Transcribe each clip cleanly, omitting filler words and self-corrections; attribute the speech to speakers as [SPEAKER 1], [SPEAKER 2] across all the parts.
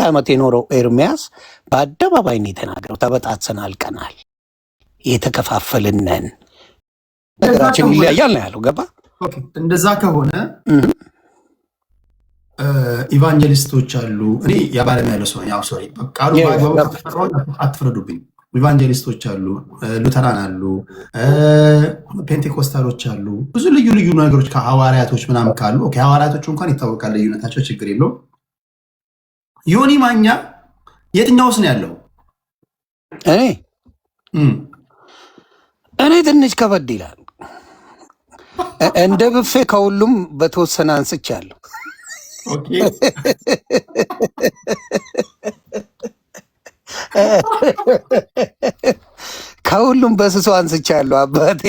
[SPEAKER 1] ዓመት የኖረው ኤርሚያስ በአደባባይ ነው የተናገረው። ተበጣጥሰን አልቀናል፣ የተከፋፈልነን ነገራችን ይለያያል ነው ያለው። ገባ?
[SPEAKER 2] እንደዛ ከሆነ ኢቫንጀሊስቶች አሉ። እኔ የባለሙያ ያለው ሰው ያው ሶሪ ቃሉ አትፍረዱብኝ። ኢቫንጀሊስቶች አሉ፣ ሉተራን አሉ፣ ፔንቴኮስታሎች አሉ፣ ብዙ ልዩ ልዩ ነገሮች ከሐዋርያቶች ምናምን ካሉ ሐዋርያቶቹ እንኳን ይታወቃል ልዩነታቸው፣ ችግር የለውም። ዮኒ ማኛ የትኛውስ ነው ያለው?
[SPEAKER 1] እኔ ትንሽ ከበድ ይላል። እንደ ብፌ ከሁሉም በተወሰነ አንስቻለሁ። ከሁሉም በስሱ አንስቻለሁ አባቴ።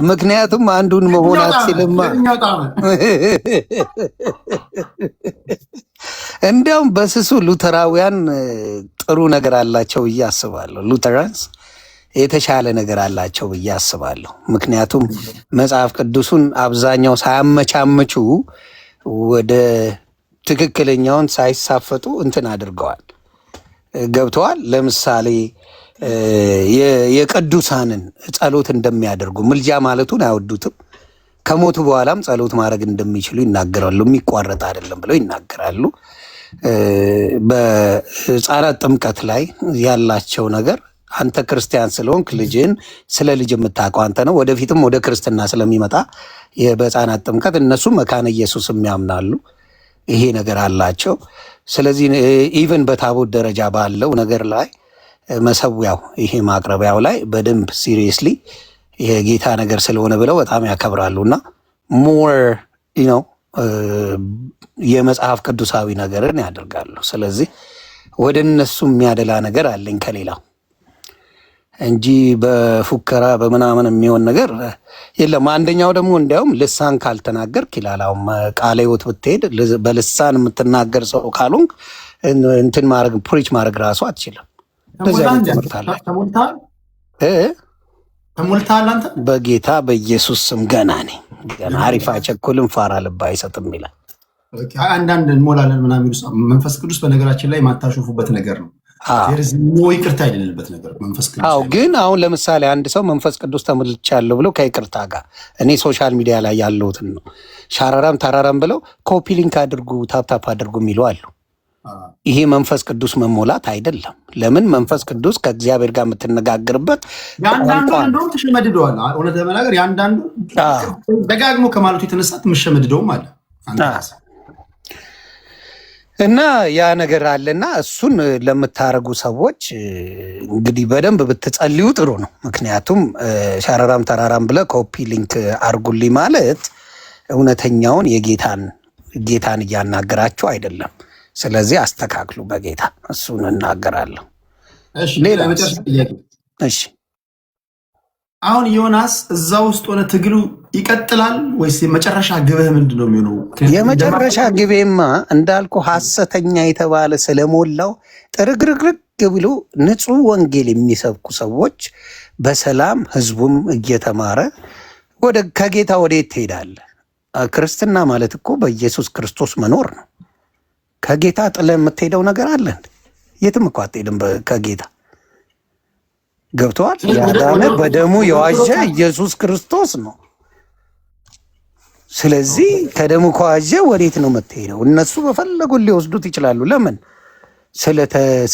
[SPEAKER 1] ምክንያቱም አንዱን መሆን አትችልማ። እንዲያውም በስሱ ሉተራውያን ጥሩ ነገር አላቸው ብዬ አስባለሁ። ሉተራንስ የተሻለ ነገር አላቸው ብዬ አስባለሁ። ምክንያቱም መጽሐፍ ቅዱሱን አብዛኛው ሳያመቻምቹ ወደ ትክክለኛውን ሳይሳፈጡ እንትን አድርገዋል፣ ገብተዋል። ለምሳሌ የቅዱሳንን ጸሎት እንደሚያደርጉ ምልጃ ማለቱን አይወዱትም። ከሞቱ በኋላም ጸሎት ማድረግ እንደሚችሉ ይናገራሉ። የሚቋረጥ አይደለም ብለው ይናገራሉ። በሕፃናት ጥምቀት ላይ ያላቸው ነገር አንተ ክርስቲያን ስለሆንክ ልጅን ስለ ልጅ የምታውቀው አንተ ነው። ወደፊትም ወደ ክርስትና ስለሚመጣ በሕፃናት ጥምቀት እነሱ መካነ ኢየሱስ የሚያምናሉ። ይሄ ነገር አላቸው። ስለዚህ ኢቨን በታቦት ደረጃ ባለው ነገር ላይ መሰዊያው ይሄ ማቅረቢያው ላይ በደንብ ሲሪየስሊ የጌታ ነገር ስለሆነ ብለው በጣም ያከብራሉ እና ሞር ነው የመጽሐፍ ቅዱሳዊ ነገርን ያደርጋሉ። ስለዚህ ወደ እነሱ የሚያደላ ነገር አለኝ ከሌላው እንጂ በፉከራ በምናምን የሚሆን ነገር የለም። አንደኛው ደግሞ እንዲያውም ልሳን ካልተናገርክ ይላል። አሁን ቃለ ሕይወት ብትሄድ በልሳን የምትናገር ሰው ካልሆንክ እንትን ማድረግ ፕሪች ማድረግ ራሱ አትችልም።
[SPEAKER 2] ተሞልተሃል አንተ
[SPEAKER 1] በጌታ በኢየሱስ ስም ገና ነኝ። ገና አሪፍ አይቸኩልም፣ ፋራ ልብ አይሰጥም ይላል።
[SPEAKER 2] አንዳንድ እንሞላለን ምናምን መንፈስ ቅዱስ በነገራችን ላይ ማታሾፉበት ነገር ነው። ይቅርታ የሌለበት ነገር መንፈስ ቅዱስ።
[SPEAKER 1] አዎ፣ ግን አሁን ለምሳሌ አንድ ሰው መንፈስ ቅዱስ ተሞልቻለሁ ብለው ከይቅርታ ጋር እኔ ሶሻል ሚዲያ ላይ ያለሁትን ነው ሻራራም ታራራም ብለው ኮፒ ሊንክ አድርጉ ታፕታፕ አድርጉ የሚሉ አሉ። ይሄ መንፈስ ቅዱስ መሞላት አይደለም። ለምን መንፈስ ቅዱስ ከእግዚአብሔር ጋር የምትነጋገርበት
[SPEAKER 2] የአንዳንዱ እንደውም ትሸመድደዋል። እውነት ለመናገር የአንዳንዱ ደጋግሞ ከማለቱ የተነሳ ትምሸመድደውም አለ
[SPEAKER 1] እና ያ ነገር አለና እሱን ለምታረጉ ሰዎች እንግዲህ በደንብ ብትጸልዩ ጥሩ ነው። ምክንያቱም ሻራራም ተራራም ብለ ኮፒ ሊንክ አርጉልኝ ማለት እውነተኛውን ጌታን እያናገራችሁ አይደለም። ስለዚህ አስተካክሉ በጌታ እሱን እናገራለሁ። እሺ
[SPEAKER 2] አሁን ዮናስ እዛ ውስጥ ሆነ ትግሉ ይቀጥላል ወይስ የመጨረሻ ግብህ ምንድን ነው የሚሆነው?
[SPEAKER 1] የመጨረሻ ግቤማ እንዳልኩ ሐሰተኛ የተባለ ስለሞላው ጥርግርግርግ ብሎ ንጹሕ ወንጌል የሚሰብኩ ሰዎች በሰላም ህዝቡም እየተማረ ከጌታ ወዴት ትሄዳለህ? ክርስትና ማለት እኮ በኢየሱስ ክርስቶስ መኖር ነው። ከጌታ ጥለ የምትሄደው ነገር አለ? የትም እኮ አትሄድም ከጌታ። ገብተዋል። ያዳነ በደሙ የዋጀ ኢየሱስ ክርስቶስ ነው። ስለዚህ ከደሙ ከዋጀ ወዴት ነው የምትሄደው? እነሱ በፈለጉን ሊወስዱት ይችላሉ። ለምን?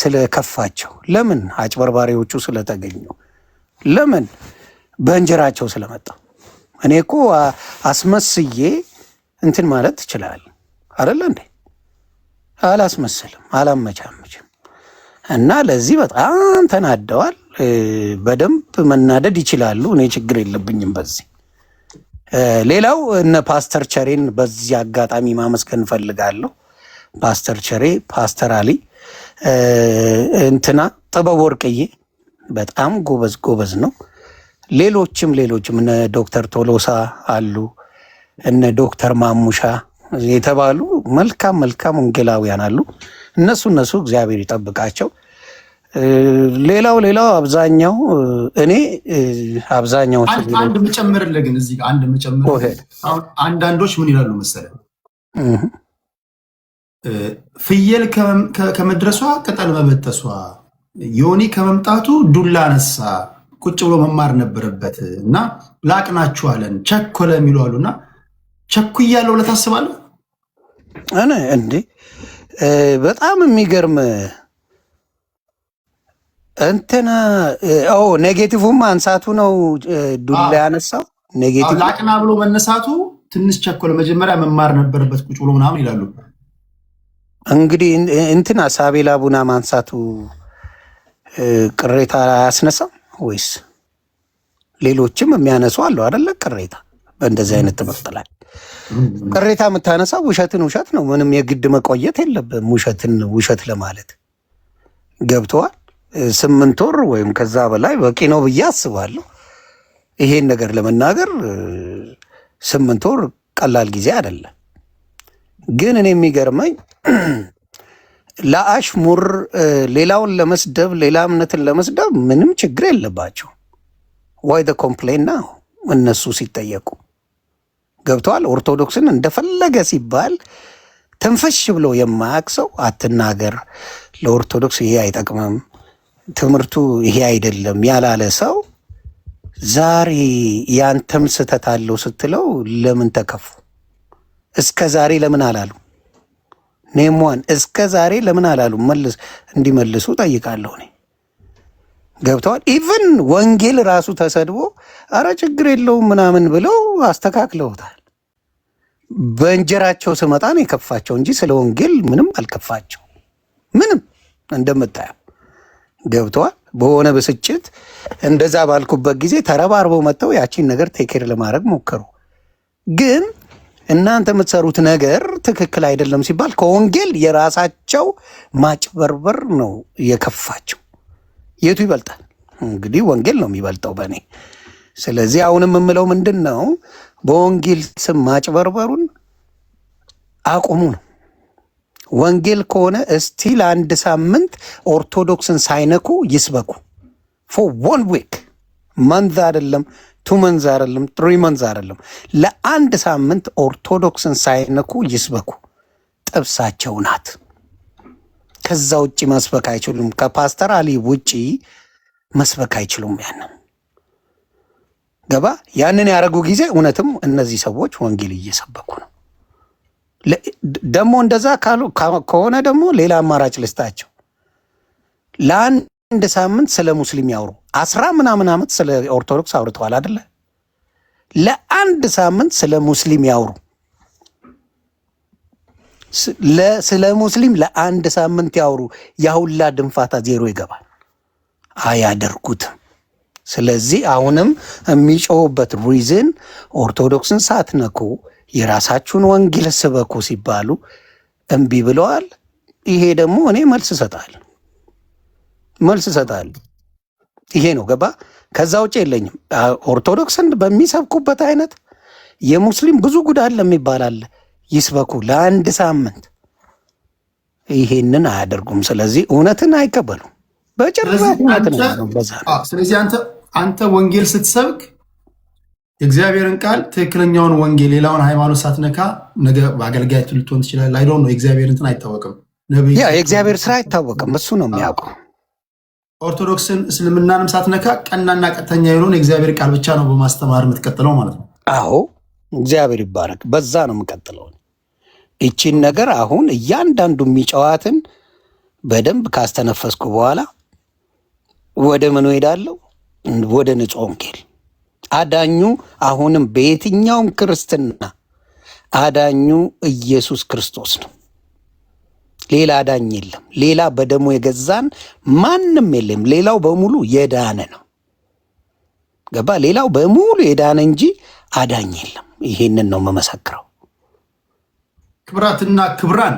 [SPEAKER 1] ስለከፋቸው። ለምን? አጭበርባሪዎቹ ስለተገኙ። ለምን? በእንጀራቸው ስለመጣ። እኔ እኮ አስመስዬ እንትን ማለት ትችላል አይደለ እንዴ? አላስመስልም፣ አላመቻምችም። እና ለዚህ በጣም ተናደዋል። በደንብ መናደድ ይችላሉ። እኔ ችግር የለብኝም በዚህ። ሌላው እነ ፓስተር ቸሬን በዚህ አጋጣሚ ማመስገን እፈልጋለሁ። ፓስተር ቸሬ፣ ፓስተር አሊ፣ እንትና ጥበብ ወርቅዬ በጣም ጎበዝ ነው። ሌሎችም እነ ዶክተር ቶሎሳ አሉ፣ እነ ዶክተር ማሙሻ የተባሉ መልካም ወንጌላውያን አሉ። እነሱ እግዚአብሔር ይጠብቃቸው። ሌላው አብዛኛው እኔ አብዛኛው
[SPEAKER 2] አንድ መጨመርልህ ግን እዚህ ጋር አንዳንዶች ምን ይላሉ መሰለህ ፍየል ከመድረሷ ቅጠል መበጠሷ፣ ዮኒ ከመምጣቱ ዱላ አነሳ፣ ቁጭ ብሎ መማር ነበረበት እና ላቅናችኋለን ቸኮለ የሚሉ አሉ። እና ቸኩያለሁ ብለህ ታስባለህ?
[SPEAKER 1] እኔ እንዴ በጣም የሚገርም እንትና ኔጌቲቭም አንሳቱ ነው ዱላ ያነሳው። ኔጌቲቭ
[SPEAKER 2] ላቅና ብሎ መነሳቱ ትንሽ ቸኮለ፣ መጀመሪያ መማር ነበረበት ቁጭ ብሎ ምናምን ይላሉ።
[SPEAKER 1] እንግዲህ እንትና ሳቤላ ቡና ማንሳቱ ቅሬታ አያስነሳም ወይስ? ሌሎችም የሚያነሱ አሉ አይደለ? ቅሬታ በእንደዚህ አይነት ትምህርት ላይ ቅሬታ የምታነሳው ውሸትን ውሸት ነው። ምንም የግድ መቆየት የለብም ውሸትን ውሸት ለማለት ገብተዋል። 8 ወር ወይም ከዛ በላይ በቂ ነው ብዬ አስባለሁ። ይሄን ነገር ለመናገር 8 ወር ቀላል ጊዜ አይደለም። ግን እኔ የሚገርመኝ ለአሽሙር ሌላውን ለመስደብ ሌላ እምነትን ለመስደብ ምንም ችግር የለባቸው። ዋይ ደ ኮምፕሌን ነው እነሱ ሲጠየቁ ገብተዋል። ኦርቶዶክስን እንደፈለገ ሲባል ተንፈሽ ብሎ የማያውቅ ሰው አትናገር፣ ለኦርቶዶክስ ይሄ አይጠቅምም፣ ትምህርቱ ይሄ አይደለም ያላለ ሰው ዛሬ ያንተም ስህተት አለው ስትለው ለምን ተከፉ? እስከ ዛሬ ለምን አላሉ? ኔሟን እስከ ዛሬ ለምን አላሉ? እንዲመልሱ ጠይቃለሁ እኔ። ገብተዋል። ኢቨን ወንጌል ራሱ ተሰድቦ አረ ችግር የለውም ምናምን ብለው አስተካክለውታል። በእንጀራቸው ስመጣ ነው የከፋቸው እንጂ ስለ ወንጌል ምንም አልከፋቸው። ምንም እንደምታየው ገብተዋል። በሆነ ብስጭት እንደዛ ባልኩበት ጊዜ ተረባርበው መጥተው ያቺን ነገር ቴኬር ለማድረግ ሞከሩ። ግን እናንተ የምትሰሩት ነገር ትክክል አይደለም ሲባል ከወንጌል የራሳቸው ማጭበርበር ነው የከፋቸው። የቱ ይበልጣል? እንግዲህ ወንጌል ነው የሚበልጠው በእኔ። ስለዚህ አሁንም የምለው ምንድን ነው፣ በወንጌል ስም ማጭበርበሩን አቁሙ ነው። ወንጌል ከሆነ እስቲ ለአንድ ሳምንት ኦርቶዶክስን ሳይነኩ ይስበኩ። ፎር 1 ዊክ መንዝ አይደለም 2 መንዝ አይደለም 3 መንዝ አይደለም፣ ለአንድ ሳምንት ኦርቶዶክስን ሳይነኩ ይስበኩ። ጥብሳቸው ናት። ከዛ ውጭ መስበክ አይችሉም። ከፓስተር አሊ ውጭ መስበክ አይችሉም። ያንን ገባ። ያንን ያደረጉ ጊዜ እውነትም እነዚህ ሰዎች ወንጌል እየሰበኩ ነው። ደግሞ እንደዛ ከሆነ ደግሞ ሌላ አማራጭ ልስጣቸው። ለአንድ ሳምንት ስለ ሙስሊም ያውሩ። 10 ምናምን ዓመት ስለ ኦርቶዶክስ አውርተዋል አደለ? ለአንድ ሳምንት ስለ ሙስሊም ያውሩ። ስለ ሙስሊም ለአንድ ሳምንት ያውሩ። ያሁላ ድንፋታ ዜሮ ይገባል። አያደርጉትም። ስለዚህ አሁንም የሚጮሁበት ሪዝን ኦርቶዶክስን ሳትነኩ የራሳችሁን ወንጌል ስበኩ ሲባሉ እምቢ ብለዋል። ይሄ ደግሞ እኔ መልስ እሰጣለሁ። ይሄ ነው ገባ። ከዛ ውጭ የለኝም። ኦርቶዶክስን በሚሰብኩበት አይነት የሙስሊም ብዙ ጉድ አለ የሚባል አለ። ይስበኩ ለአንድ ሳምንት። ይሄንን አያደርጉም። ስለዚህ እውነትን አይቀበሉም በጭራሽ።
[SPEAKER 2] ስለዚህ አንተ ወንጌል ስትሰብክ የእግዚአብሔርን ቃል ትክክለኛውን ወንጌል ሌላውን ሃይማኖት ሳትነካ ነገ በአገልጋይ ልትሆን ትችላለህ። አይ ዶንት ኖ የእግዚአብሔር እንትን አይታወቅም።
[SPEAKER 1] የእግዚአብሔር ስራ አይታወቅም። እሱ ነው የሚያውቀው።
[SPEAKER 2] ኦርቶዶክስን እስልምናንም ሳትነካ ቀናና ቀጥተኛ የሆነውን የእግዚአብሔር ቃል ብቻ ነው በማስተማር የምትቀጥለው ማለት ነው።
[SPEAKER 1] አዎ እግዚአብሔር ይባረክ። በዛ ነው የምቀጥለው። ይቺን ነገር አሁን እያንዳንዱ የሚጨዋትን በደንብ ካስተነፈስኩ በኋላ ወደ ምኑ ሄዳለሁ? ወደ ንጹሕ ወንጌል። አዳኙ አሁንም በየትኛውም ክርስትና አዳኙ ኢየሱስ ክርስቶስ ነው። ሌላ አዳኝ የለም። ሌላ በደሙ የገዛን ማንም የለም። ሌላው በሙሉ የዳነ ነው። ገባ? ሌላው በሙሉ የዳነ እንጂ አዳኝ የለም። ይሄንን ነው የምመሰክረው።
[SPEAKER 2] ክብራትና ክብራን፣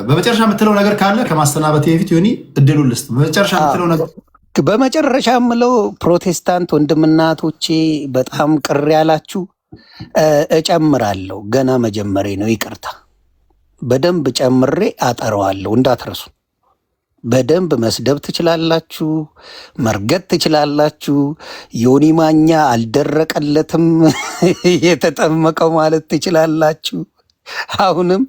[SPEAKER 2] በመጨረሻ የምትለው ነገር ካለ ከማስተናበቴ በፊት ዮኒ እድሉን ልስጥ። በመጨረሻ የምትለው ነገር?
[SPEAKER 1] በመጨረሻ የምለው ፕሮቴስታንት ወንድምናቶቼ በጣም ቅር ያላችሁ እጨምራለሁ። ገና መጀመሬ ነው፣ ይቅርታ። በደንብ ጨምሬ አጠረዋለሁ፣ እንዳትረሱ። በደንብ መስደብ ትችላላችሁ፣ መርገጥ ትችላላችሁ። ዮኒ ማኛ አልደረቀለትም የተጠመቀው ማለት ትችላላችሁ። አሁንም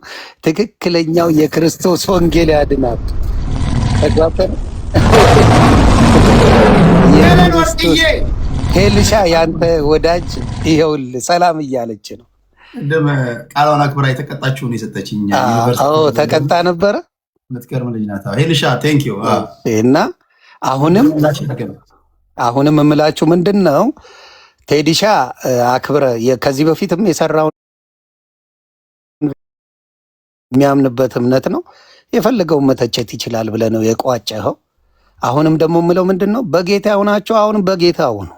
[SPEAKER 1] ትክክለኛው የክርስቶስ ወንጌል ያድናል። ተግባብተን የክርስቶስ ሄልሻ ያንተ ወዳጅ ይኸውልህ ሰላም እያለች ነው።
[SPEAKER 2] እንደም ቃሏን አክብራ የተቀጣችውን የሰጠችኝ
[SPEAKER 1] ተቀጣ ነበረ።
[SPEAKER 2] የምትገርም ልጅ ናት ሄልሻ። ቴንክ ዩ።
[SPEAKER 1] እና አሁንም የምላችሁ ምንድን ነው ቴዲሻ አክብረ ከዚህ በፊትም የሰራውን የሚያምንበት እምነት ነው የፈለገውን መተቸት ይችላል ብለህ ነው የቋጨኸው። አሁንም ደግሞ የምለው ምንድን ነው በጌታ ሆናችሁ አሁንም በጌታ ሁኑ።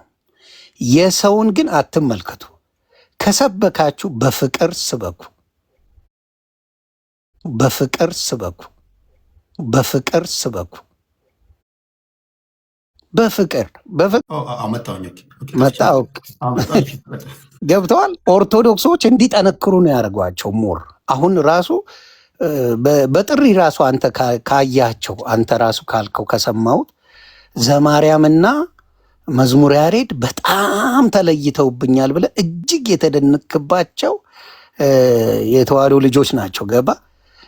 [SPEAKER 1] የሰውን ግን አትመልከቱ። ከሰበካችሁ በፍቅር ስበኩ፣ በፍቅር ስበኩ፣ በፍቅር ስበኩ። በፍቅር መጣው ገብተዋል። ኦርቶዶክሶች እንዲጠነክሩ ነው ያደርጓቸው። ሞር አሁን ራሱ በጥሪ ራሱ አንተ ካያቸው አንተ ራሱ ካልከው ከሰማሁት ዘማርያምና መዝሙር ያሬድ በጣም ተለይተውብኛል ብለህ እጅግ የተደነክባቸው የተዋሕዶ ልጆች ናቸው። ገባ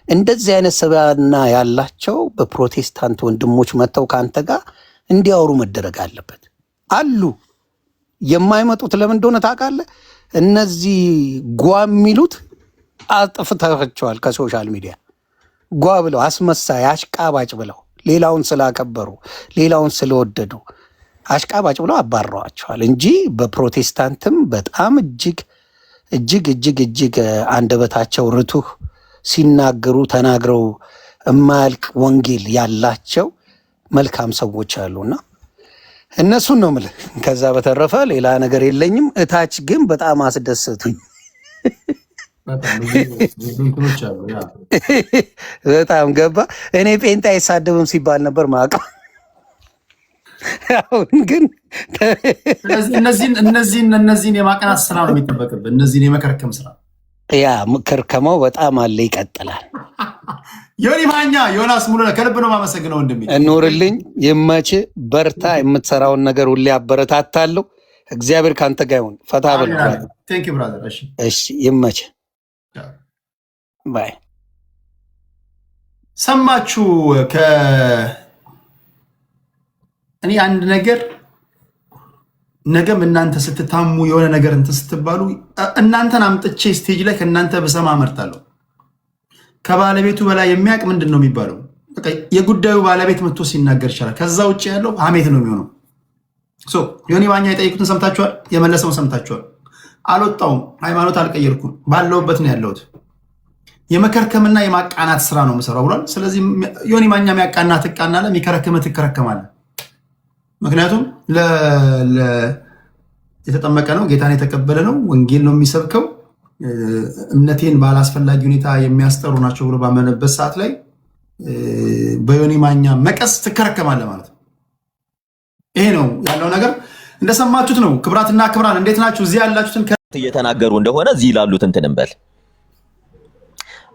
[SPEAKER 1] እንደዚህ አይነት ስብዕና ያላቸው በፕሮቴስታንት ወንድሞች መጥተው ከአንተ ጋር እንዲያወሩ መደረግ አለበት። አሉ የማይመጡት ለምን እንደሆነ ታውቃለህ? እነዚህ ጓ የሚሉት አጥፍተዋቸዋል። ከሶሻል ሚዲያ ጓ ብለው አስመሳይ አሽቃባጭ ብለው ሌላውን ስላከበሩ ሌላውን ስለወደዱ አሽቃባጭ ብለው አባረዋቸዋል እንጂ በፕሮቴስታንትም በጣም እጅግ እጅግ እጅግ እጅግ አንደበታቸው ርቱህ ሲናገሩ ተናግረው የማያልቅ ወንጌል ያላቸው መልካም ሰዎች አሉና እነሱን ነው የምልህ። ከዛ በተረፈ ሌላ ነገር የለኝም። እታች ግን በጣም አስደሰቱኝ። በጣም ገባ። እኔ ጴንጤ አይሳደብም ሲባል ነበር ማውቀው። አሁን ግን
[SPEAKER 2] እነዚህን የማቀናት ስራ ነው የሚጠበቅብህ። እነዚህን የመከርከም ስራ
[SPEAKER 1] ያ ከርከማው በጣም አለ፣ ይቀጥላል።
[SPEAKER 2] ዮኒ ማኛ ዮናስ ሙሉ ከልብ ነው የማመሰግነው ወንድሜ።
[SPEAKER 1] እኖርልኝ፣ ይመች፣ በርታ። የምትሰራውን ነገር ሁሌ አበረታታለሁ። እግዚአብሔር ከአንተ ጋር ይሁን። ፈታ በል።
[SPEAKER 2] ቴንክ ዩ ብራዘር።
[SPEAKER 1] እሺ ይመች ባይ።
[SPEAKER 2] ሰማችሁ? እኔ አንድ ነገር ነገም እናንተ ስትታሙ የሆነ ነገር እንትን ስትባሉ እናንተን አምጥቼ ስቴጅ ላይ ከእናንተ ብሰማ እመርጣለሁ። ከባለቤቱ በላይ የሚያውቅ ምንድን ነው የሚባለው? በቃ የጉዳዩ ባለቤት መጥቶ ሲናገር ይቻላል። ከዛ ውጭ ያለው ሀሜት ነው የሚሆነው። ዮኒ ማኛ የጠየቁትን ሰምታችኋል፣ የመለሰውን ሰምታችኋል። አልወጣውም፣ ሃይማኖት አልቀየርኩም፣ ባለውበት ነው ያለሁት። የመከርከምና የማቃናት ስራ ነው የምሰራው ብሏል። ስለዚህ ዮኒ ማኛ የሚያቃና ትቃናለህ፣ የሚከረክም ትከረከማለህ። ምክንያቱም የተጠመቀ ነው፣ ጌታን የተቀበለ ነው፣ ወንጌል ነው የሚሰብከው። እምነቴን ባላስፈላጊ ሁኔታ የሚያስጠሩ ናቸው ብሎ ባመነበት ሰዓት ላይ በዮኒ ማኛ መቀስ ትከረከማለህ ማለት ነው። ይሄ ነው ያለው ነገር። እንደሰማችሁት ነው። ክብራትና ክብራን እንዴት ናችሁ? እዚህ ያላችሁትን
[SPEAKER 3] እየተናገሩ እንደሆነ እዚህ ላሉት እንትን እንበል።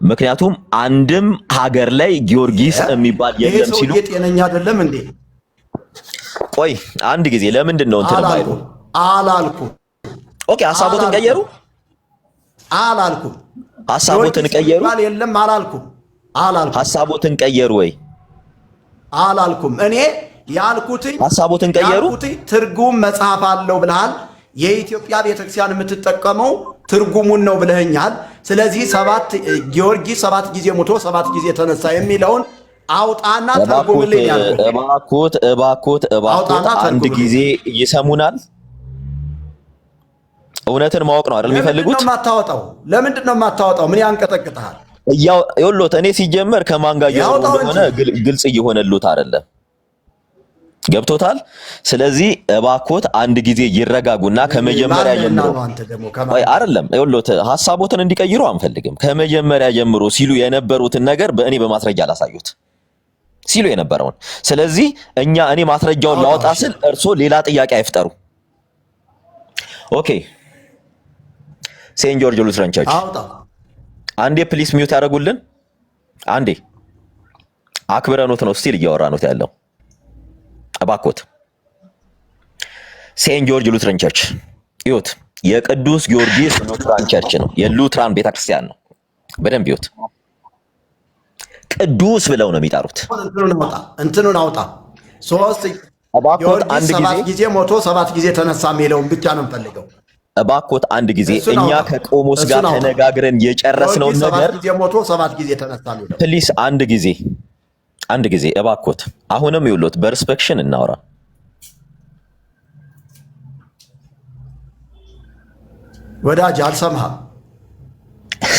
[SPEAKER 3] ምክንያቱም አንድም ሀገር ላይ ጊዮርጊስ የሚባል የለም ሲሉ
[SPEAKER 2] ጤነኛ አይደለም እንዴ?
[SPEAKER 3] ቆይ አንድ ጊዜ ለምንድን ነው እንትን ባይሉ
[SPEAKER 2] አላልኩ።
[SPEAKER 3] ኦኬ ሐሳቦትን ቀየሩ
[SPEAKER 2] አላልኩ።
[SPEAKER 3] ሐሳቦትን ቀየሩ
[SPEAKER 2] የለም አላልኩ።
[SPEAKER 3] ሐሳቦትን ቀየሩ ወይ
[SPEAKER 2] አላልኩም። እኔ ያልኩትኝ
[SPEAKER 3] ሐሳቦትን ቀየሩ።
[SPEAKER 2] ትርጉም መጽሐፍ አለው ብለሃል። የኢትዮጵያ ቤተክርስቲያን የምትጠቀመው ትርጉሙን ነው ብለኸኛል። ስለዚህ ጊዮርጊስ 7 ጊዜ ሞቶ 7 ጊዜ ተነሳ የሚለውን አውጣና ተርጉምልኝ ያልኩት።
[SPEAKER 3] እባክዎት አንድ ጊዜ ይሰሙናል። እውነትን ማወቅ ነው አይደል የሚፈልጉት?
[SPEAKER 2] ለምንድን ነው የማታወጣው? ምን ያንቀጠቅጥሃል?
[SPEAKER 3] ይኸውልዎት እኔ ሲጀመር ከማን ጋር እንደሆነ ግልጽ እየሆነልዎት አይደለም። ገብቶታል? ስለዚህ እባክዎት አንድ ጊዜ ይረጋጉና ከመጀመሪያ ጀምሮ አይደለም ይኸውልዎት ሐሳቦትን እንዲቀይሩ አንፈልግም። ከመጀመሪያ ጀምሮ ሲሉ የነበሩትን ነገር በእኔ በማስረጃ ላሳዩት ሲሉ የነበረውን። ስለዚህ እኔ ማስረጃውን ላወጣ ስል እርስዎ ሌላ ጥያቄ አይፍጠሩ። ኦኬ ሴንት ጆርጅ ሉትራን ቸርች አንዴ ፕሊስ ሚውት ያደርጉልን። አንዴ አክብረኖት ነው ስቲል እያወራኖት ያለው። እባክዎት ሴንት ጆርጅ ሉትራን ቸርች ይሁት የቅዱስ ጊዮርጊስ ሉትራን ቸርች ነው። የሉትራን ቤተክርስቲያን ነው። በደንብ ይወት ቅዱስ ብለው ነው የሚጠሩት።
[SPEAKER 4] እንትኑን አውጣ። ሶስት ጊዮርጊስ 7 ጊዜ ሞቶ 7 ጊዜ ተነሳ የሚለውን ብቻ ነው የምፈልገው።
[SPEAKER 3] እባኮት አንድ ጊዜ እኛ ከቆሞስ ጋር ተነጋግረን የጨረስነው ነገር
[SPEAKER 4] 7 ጊዜ ሞቶ 7 ጊዜ ተነሳ የሚለው
[SPEAKER 3] ፕሊስ አንድ ጊዜ እባኮት። አሁንም ይውሎት በሪስፔክሽን እናወራ።
[SPEAKER 4] ወዳጅ አልሰማህም።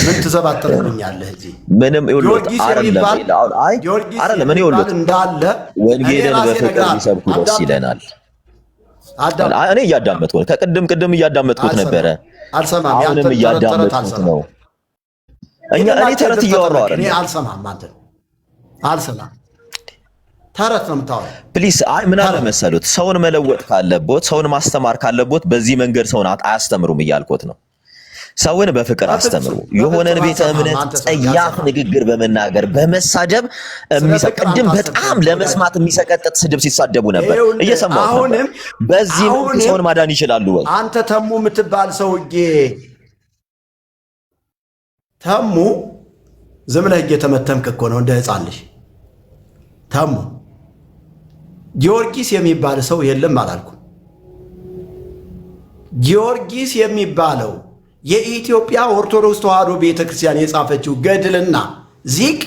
[SPEAKER 4] ምን ትዘባጥርልኛለህ እዚህ?
[SPEAKER 3] ምንም ይውሎት አይደለም። እኔ ይውሎት
[SPEAKER 4] እንዳለ
[SPEAKER 3] ወንጌልን በፍቅር ሊሰብኩ ደስ ይለናል። እኔ እያዳመጥኩት ከቅድም እያዳመጥኩት ነበረ። አሁንም እያዳመጥኩት ነው። እኔ ተረት እያወራሁ አይደል?
[SPEAKER 4] እኔ አልሰማም። አንተ አልሰማም። ተረት ነው የምታወራው።
[SPEAKER 3] ፕሊስ ምን አለ መሰሉት፣ ሰውን መለወጥ ካለቦት፣ ሰውን ማስተማር ካለቦት በዚህ መንገድ ሰውን አያስተምሩም እያልኩት ነው። ሰውን በፍቅር አስተምሩ። የሆነን ቤተ እምነት ጸያፍ ንግግር በመናገር በመሳደብ ቅድም በጣም ለመስማት የሚሰቀጥጥ ስድብ ሲሳደቡ ነበር እየሰማሁ ነበር። በዚህ መልኩ ሰውን ማዳን ይችላሉ ወይ?
[SPEAKER 4] አንተ ተሙ የምትባል ሰውዬ ተሙ ዝም ብለህ እየተመተምክ እኮ ነው እንደ ሕፃን ልጅ። ተሙ ጊዮርጊስ የሚባል ሰው የለም አላልኩም። ጊዮርጊስ የሚባለው የኢትዮጵያ ኦርቶዶክስ ተዋሕዶ ቤተክርስቲያን የጻፈችው ገድልና ዚቅ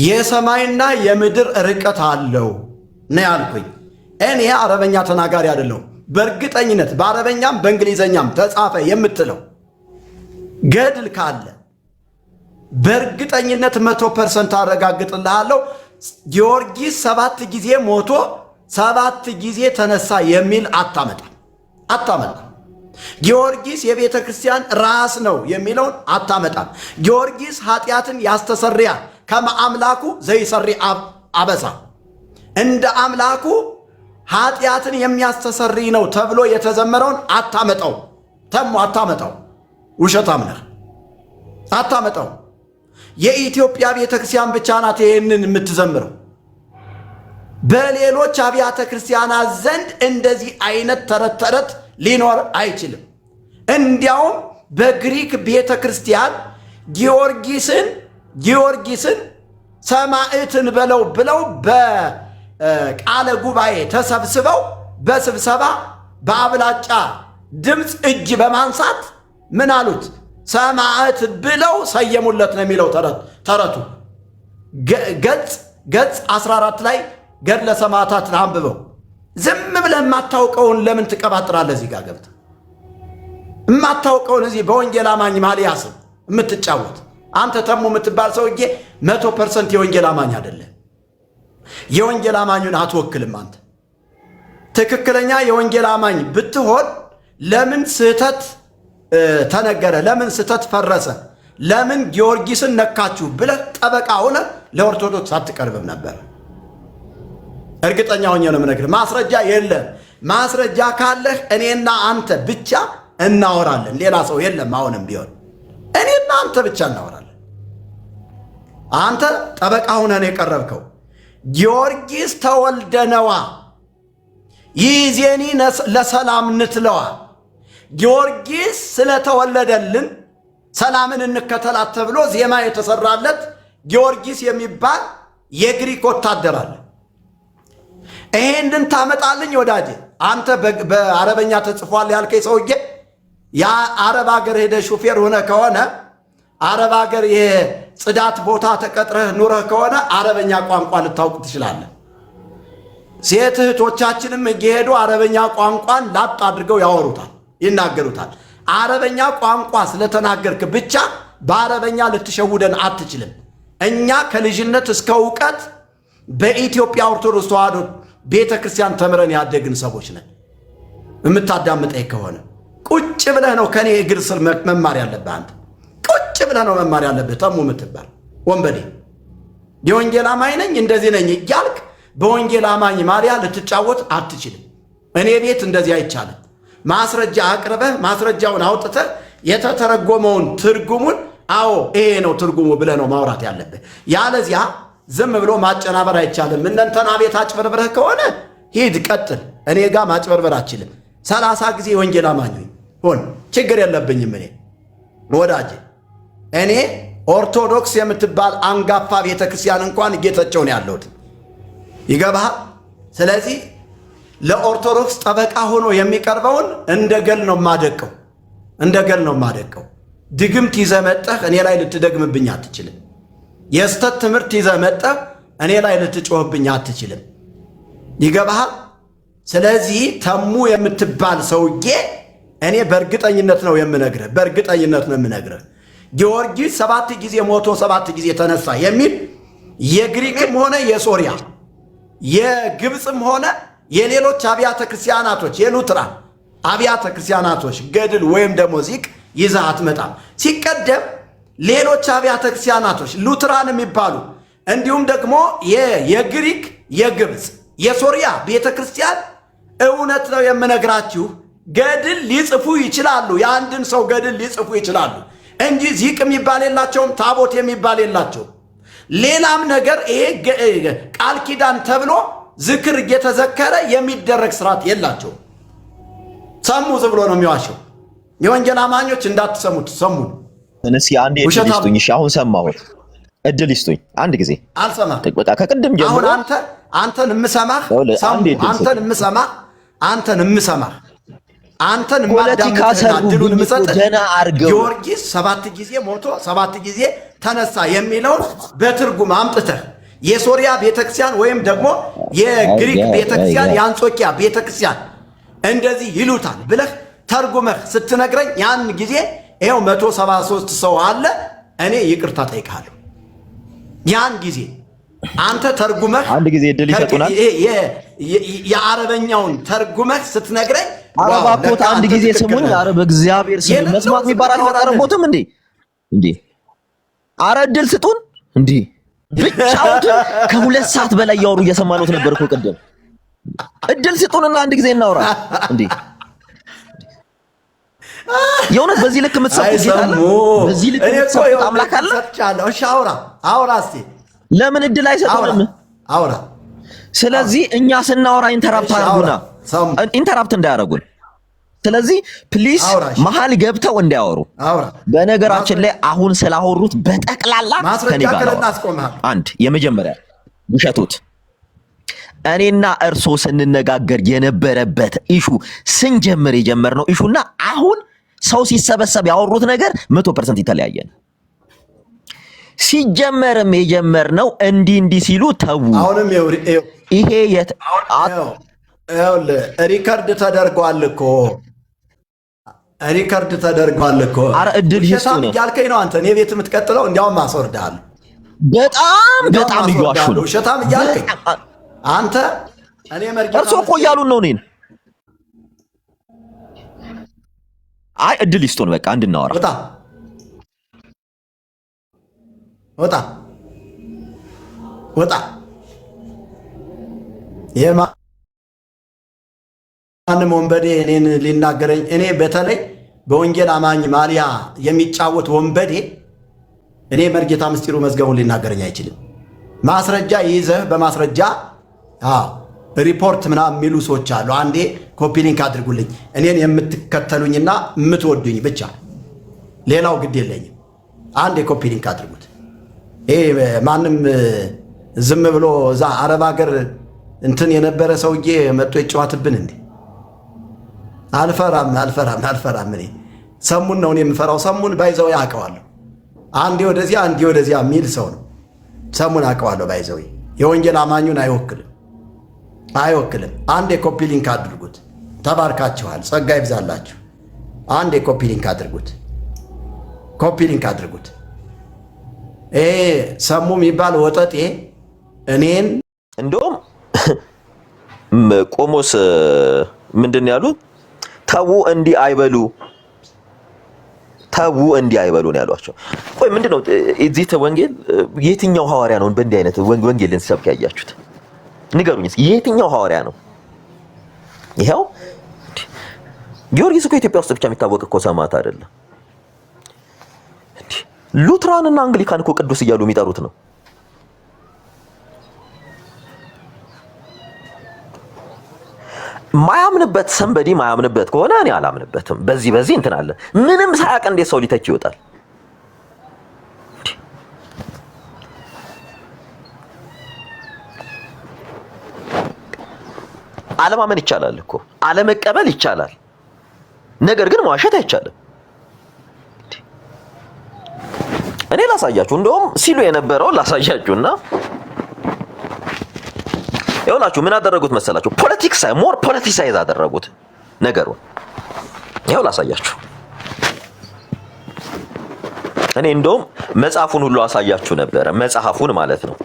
[SPEAKER 4] የሰማይና የምድር ርቀት አለው ነው ያልኩኝ። እኔ አረበኛ ተናጋሪ አይደለሁም። በእርግጠኝነት በአረበኛም በእንግሊዘኛም ተጻፈ የምትለው ገድል ካለ በእርግጠኝነት 100% አረጋግጥልሃለሁ። ጊዮርጊስ 7 ጊዜ ሞቶ 7 ጊዜ ተነሳ የሚል አታመጣም። ጊዮርጊስ የቤተ ክርስቲያን ራስ ነው የሚለውን አታመጣም። ጊዮርጊስ ኃጢአትን ያስተሰርያል ከመአምላኩ ዘይሰሪ አበሳ፣ እንደ አምላኩ ኃጢአትን የሚያስተሰሪ ነው ተብሎ የተዘመረውን አታመጣው። ተሙ አታመጣው። ውሸታም ነህ። አታመጣው። የኢትዮጵያ ቤተ ክርስቲያን ብቻ ናት ይህንን የምትዘምረው። በሌሎች አብያተ ክርስቲያናት ዘንድ እንደዚህ አይነት ተረት ሊኖር አይችልም። እንዲያውም በግሪክ ቤተ ክርስቲያን ጊዮርጊስን ሰማዕትን ብለው በቃለ ጉባኤ ተሰብስበው በስብሰባ በአብላጫ ድምፅ እጅ በማንሳት ምን አሉት? ሰማዕት ብለው ሰየሙለት ነው የሚለው ተረቱ። ገጽ 14 ላይ ገድለ ሰማዕታትን አንብበው። ዝም ብለህ የማታውቀውን ለምን ትቀባጥራለህ? እዚህ ጋር ገብተህ የማታውቀውን እዚህ በወንጌል አማኝ ማሊያስ የምትጫወት አንተ ተሙ የምትባል ሰውዬ 100% የወንጌል አማኝ አይደለም። የወንጌል አማኙን አትወክልም። አንተ ትክክለኛ የወንጌል አማኝ ብትሆን ለምን ስህተት ተነገረ? ለምን ስህተት ፈረሰ? ለምን ጊዮርጊስን ነካችሁ ብለህ ጠበቃ ሆነ ለኦርቶዶክስ አትቀርብም ነበር። እርግጠኛ ሆኜ ነው የምነግርህ። ማስረጃ የለም። ማስረጃ ካለህ እኔና አንተ ብቻ እናወራለን። ሌላ ሰው የለም። አሁንም ቢሆን እኔና አንተ ብቻ እናወራለን። አንተ ጠበቃ ሆነህ ነው የቀረብከው። ጊዮርጊስ ተወልደነዋ ይዜኒ ለሰላም ንትለዋ። ጊዮርጊስ ስለተወለደልን ሰላምን እንከተላት ተብሎ ዜማ የተሰራለት ጊዮርጊስ የሚባል የግሪክ ወታደር አለ። ይሄንን ታመጣልኝ ወዳጄ? አንተ በአረበኛ ተጽፏል ያልከኝ ሰውዬ የአረብ ሀገር ሄደ ሹፌር ሆነ ከሆነ አረብ ሀገር የጽዳት ቦታ ተቀጥረህ ኑረህ ከሆነ አረበኛ ቋንቋ ልታውቅ ትችላለህ። ሴት እህቶቻችንም እየሄዱ አረበኛ ቋንቋን ላጥ አድርገው ያወሩታል፣ ይናገሩታል። አረበኛ ቋንቋ ስለተናገርክ ብቻ በአረበኛ ልትሸውደን አትችልም። እኛ ከልጅነት እስከ እውቀት በኢትዮጵያ ኦርቶዶክስ ተዋሕዶ ቤተ ክርስቲያን ተምረን ያደግን ሰዎች ነን። የምታዳምጠኝ ከሆነ ቁጭ ብለህ ነው ከኔ እግር ስር መማር ያለብህ። አንተ ቁጭ ብለህ ነው መማር ያለብህ። ተሙ የምትባል ወንበዴ የወንጌል አማኝ ነኝ እንደዚህ ነኝ እያልክ በወንጌል አማኝ ማርያ ልትጫወት አትችልም። እኔ ቤት እንደዚህ አይቻልም። ማስረጃ አቅርበህ ማስረጃውን አውጥተህ የተተረጎመውን ትርጉሙን አዎ ይሄ ነው ትርጉሙ ብለህ ነው ማውራት ያለብህ። ያለዚያ ዝም ብሎ ማጨናበር አይቻልም። እነንተና ቤት አጭበርብረህ ከሆነ ሂድ ቀጥል። እኔ ጋር ማጭበርበር አችልም። 30 ጊዜ የወንጌል አማኝ ሆን ችግር የለብኝም። እኔ ወዳጄ እኔ ኦርቶዶክስ የምትባል አንጋፋ ቤተክርስቲያን እንኳን እየተቸው ነው ያለሁት። ይገባሃል? ስለዚህ ለኦርቶዶክስ ጠበቃ ሆኖ የሚቀርበውን እንደገል ነው ማደቀው፣ እንደገል ነው ማደቀው። ድግምት ይዘህ መጠህ እኔ ላይ ልትደግምብኝ አትችልም። የስተት ትምህርት ይዘህ መጠህ እኔ ላይ ልትጮህብኝ አትችልም። ይገባሃል? ስለዚህ ተሙ የምትባል ሰውዬ እኔ በእርግጠኝነት ነው የምነግርህ፣ በእርግጠኝነት ነው የምነግርህ። ጊዮርጊስ 7 ጊዜ ሞቶ 7 ጊዜ ተነሳ የሚል የግሪክም ሆነ የሶሪያ የግብፅም ሆነ የሌሎች አብያተ ክርስቲያናቶች የሉትራን አብያተ ክርስቲያናቶች ገድል ወይም ደግሞ ዚቅ ይዘህ አትመጣም። ሲቀደም ሌሎች አብያተ ክርስቲያናቶች ሉትራን የሚባሉ እንዲሁም ደግሞ የግሪክ የግብፅ የሶሪያ ቤተ ክርስቲያን እውነት ነው የምነግራችሁ ገድል ሊጽፉ ይችላሉ። የአንድን ሰው ገድል ሊጽፉ ይችላሉ እንጂ ዚቅ የሚባል የላቸውም፣ ታቦት የሚባል የላቸውም። ሌላም ነገር ይሄ ቃል ኪዳን ተብሎ ዝክር እየተዘከረ የሚደረግ ስርዓት የላቸውም። ሰሙ ዝም ብሎ ነው የሚዋሸው። የወንጌል አማኞች እንዳትሰሙት ሰሙን።
[SPEAKER 3] እስኪ አንዴ እድል ይስጡኝ። እሺ አሁን ሰማሁት። እድል ይስጡኝ አንድ ጊዜ።
[SPEAKER 4] አልሰማም።
[SPEAKER 3] በቃ ከቅድም ጀምሮ
[SPEAKER 4] አሁን አንተን የምሰማህ አንተን የማዳምጥህና እድሉን የምሰጥህ ጊዮርጊስ 7 ጊዜ ሞቶ 7 ጊዜ ተነሳ የሚለውን በትርጉም አምጥተህ የሶሪያ ቤተክርስቲያን ወይም ደግሞ የግሪክ ቤተክርስቲያን የአንጾኪያ ቤተክርስቲያን እንደዚህ ይሉታል ብለህ ተርጉመህ ስትነግረኝ ያን ጊዜ ይኸው 173 ሰው አለ፣ እኔ ይቅርታ ጠይቃለሁ። ያን ጊዜ አንተ ተርጉመህ
[SPEAKER 3] አንድ ጊዜ እድል ይሰጡናል።
[SPEAKER 4] የአረበኛውን ተርጉመህ ስትነግረኝ
[SPEAKER 3] አረባኮት አንድ ጊዜ ስሙን አረብ እግዚአብሔር ስሙ መስማት የሚባል አልቀረቦትም እንዴ አረ እድል ስጡን እንዴ ብቻውት ከ2 ሰዓት በላይ ያወሩ እየሰማነው ነበር እኮ ቀደም። እድል ስጡንና አንድ ጊዜ እናውራ እንዴ የእውነት በዚህ ልክ የምትሰጡት ይላል። በዚህ ልክ የምትሰጡት አምላክ አለ።
[SPEAKER 4] እሺ አውራ እስቲ
[SPEAKER 3] ለምን እድል አይሰጡንም?
[SPEAKER 4] አውራ።
[SPEAKER 3] ስለዚህ እኛ ስናወራ ኢንተራፕት አድርጉና ኢንተራፕት እንዳያደርጉን። ስለዚህ ፕሊስ መሀል ገብተው እንዳያወሩ። በነገራችን ላይ አሁን ስላወሩት በጠቅላላ ከኔ ጋር አንድ የመጀመሪያ ውሸቶት እኔና እርሶ ስንነጋገር የነበረበት ኢሹ ስንጀምር የጀመርነው ኢሹና አሁን ሰው ሲሰበሰብ ያወሩት ነገር 100% የተለያየ ነው። ሲጀመርም የጀመርነው እንዲህ ሲሉ ተው።
[SPEAKER 4] አሁንም
[SPEAKER 3] ይሄ
[SPEAKER 4] ሪከርድ ተደርጓል እኮ
[SPEAKER 3] አረ እድል
[SPEAKER 4] ይስጡ ነው ያልከኝ ነው አንተ። እኔ ቤት የምትቀጥለው እንዲያውም አስወርድሃለሁ።
[SPEAKER 3] በጣም እያዋሹ ነው።
[SPEAKER 4] ውሸታም እያልከኝ አንተ እኔ
[SPEAKER 3] እርሶ እኮ እያሉን ነው እኔን። አይ እድል ይስጡን በቃ እንድናወራ።
[SPEAKER 4] ወጣ ማንም ወንበዴ እኔን ሊናገረኝ፣ እኔ በተለይ በወንጌል አማኝ ማሊያ የሚጫወት ወንበዴ እኔ መርጌታ ምስጢሩ መዝገቡን ሊናገረኝ አይችልም። ማስረጃ ይዘህ በማስረጃ ሪፖርት ምናምን የሚሉ ሰዎች አሉ። አንዴ ኮፒ ሊንክ አድርጉልኝ፣ እኔን የምትከተሉኝና የምትወዱኝ ብቻ፣ ሌላው ግድ የለኝም። አንዴ ኮፒ ሊንክ አድርጉት። ይሄ ማንም ዝም ብሎ እዛ አረብ ሀገር እንትን የነበረ ሰውዬ መጥቶ ይጫወትብን እንዴ? አልፈራም። እኔ ሰሙን ነው የምፈራው። ሰሙን ባይዘው ያውቀዋለሁ። አንዴ ወደዚያ የሚል ሰው ነው። ሰሙን አውቀዋለሁ። ባይዘው የወንጌል አማኙን አይወክልም። አንዴ ኮፒ ሊንክ አድርጉት። ተባርካችኋል። ጸጋ ይብዛላችሁ። አንዴ ኮፒ ሊንክ አድርጉት። ሰሙ የሚባል ወጠጤ እኔን
[SPEAKER 3] እንደውም ቆሞስ ምንድን ያሉት? ተው እንዲህ አይበሉ ነው ያሏቸው። ቆይ ምንድነው እዚህ ወንጌል የትኛው ሐዋርያ ነው በእንዲህ አይነት ወንጌልን ሲሰብክ ያያችሁት? ንገሩኝ። የትኛው ሐዋርያ ነው? ይሄው ጊዮርጊስ እኮ ኢትዮጵያ ውስጥ ብቻ የሚታወቅ እኮ ሰማዕት አይደለም። ሉትራንና አንግሊካን እኮ ቅዱስ እያሉ የሚጠሩት ነው። ማያምንበት ሰንበዲ ማያምንበት ከሆነ እኔ አላምንበትም። በዚህ እንትን አለ። ምንም ሳያውቅ እንዴት ሰው ሊተች ይወጣል? አለማመን ይቻላል እኮ አለመቀበል ይቻላል። ነገር ግን መዋሸት አይቻልም። እኔ ላሳያችሁ እንደውም ሲሉ የነበረው ላሳያችሁና ይኸውላችሁ ምን አደረጉት መሰላችሁ? ሞር ፖለቲሳይዝ አደረጉት ነገሩን። ይኸው ላሳያችሁ። እኔ እንደውም መጽሐፉን ሁሉ አሳያችሁ ነበረ፣ መጽሐፉን ማለት ነው።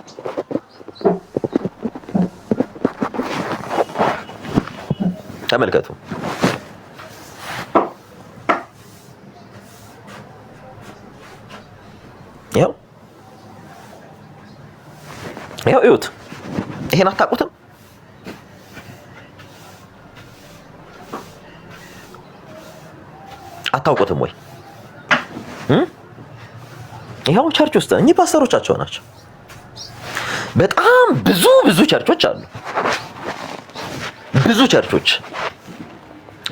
[SPEAKER 3] ተመልከቱ። ይኸው እዩት። ይሄን አታውቁትም? አታውቁትም ወይ? ይኸው ቸርች ውስጥ እኚህ ፓስተሮቻቸው ናቸው። በጣም ብዙ ቸርቾች አሉ። ብዙ ቸርቾች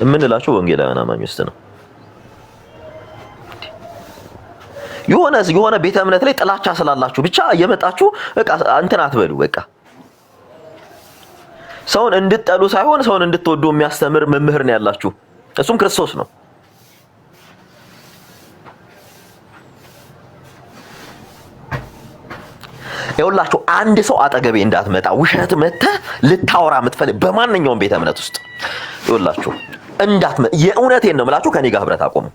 [SPEAKER 3] የምንላቸው ወንጌላውያን አማኝ ውስጥ ነው። የሆነ ቤተ እምነት ላይ ጥላቻ ስላላችሁ ብቻ እየመጣችሁ በቃ እንትን አትበሉ። በቃ ሰውን እንድትጠሉ ሳይሆን ሰውን እንድትወዱ የሚያስተምር መምህር ነው ያላችሁ። እሱም ክርስቶስ ነው። ይኸውላችሁ አንድ ሰው አጠገቤ እንዳትመጣ ውሸት መተህ ልታወራ የምትፈልግ በማንኛውም ቤተ እምነት ውስጥ ይኸውላችሁ እንዳትመጣ። የእውነቴን ነው የምላችሁ። ከኔ ጋር ህብረት አቆሙ።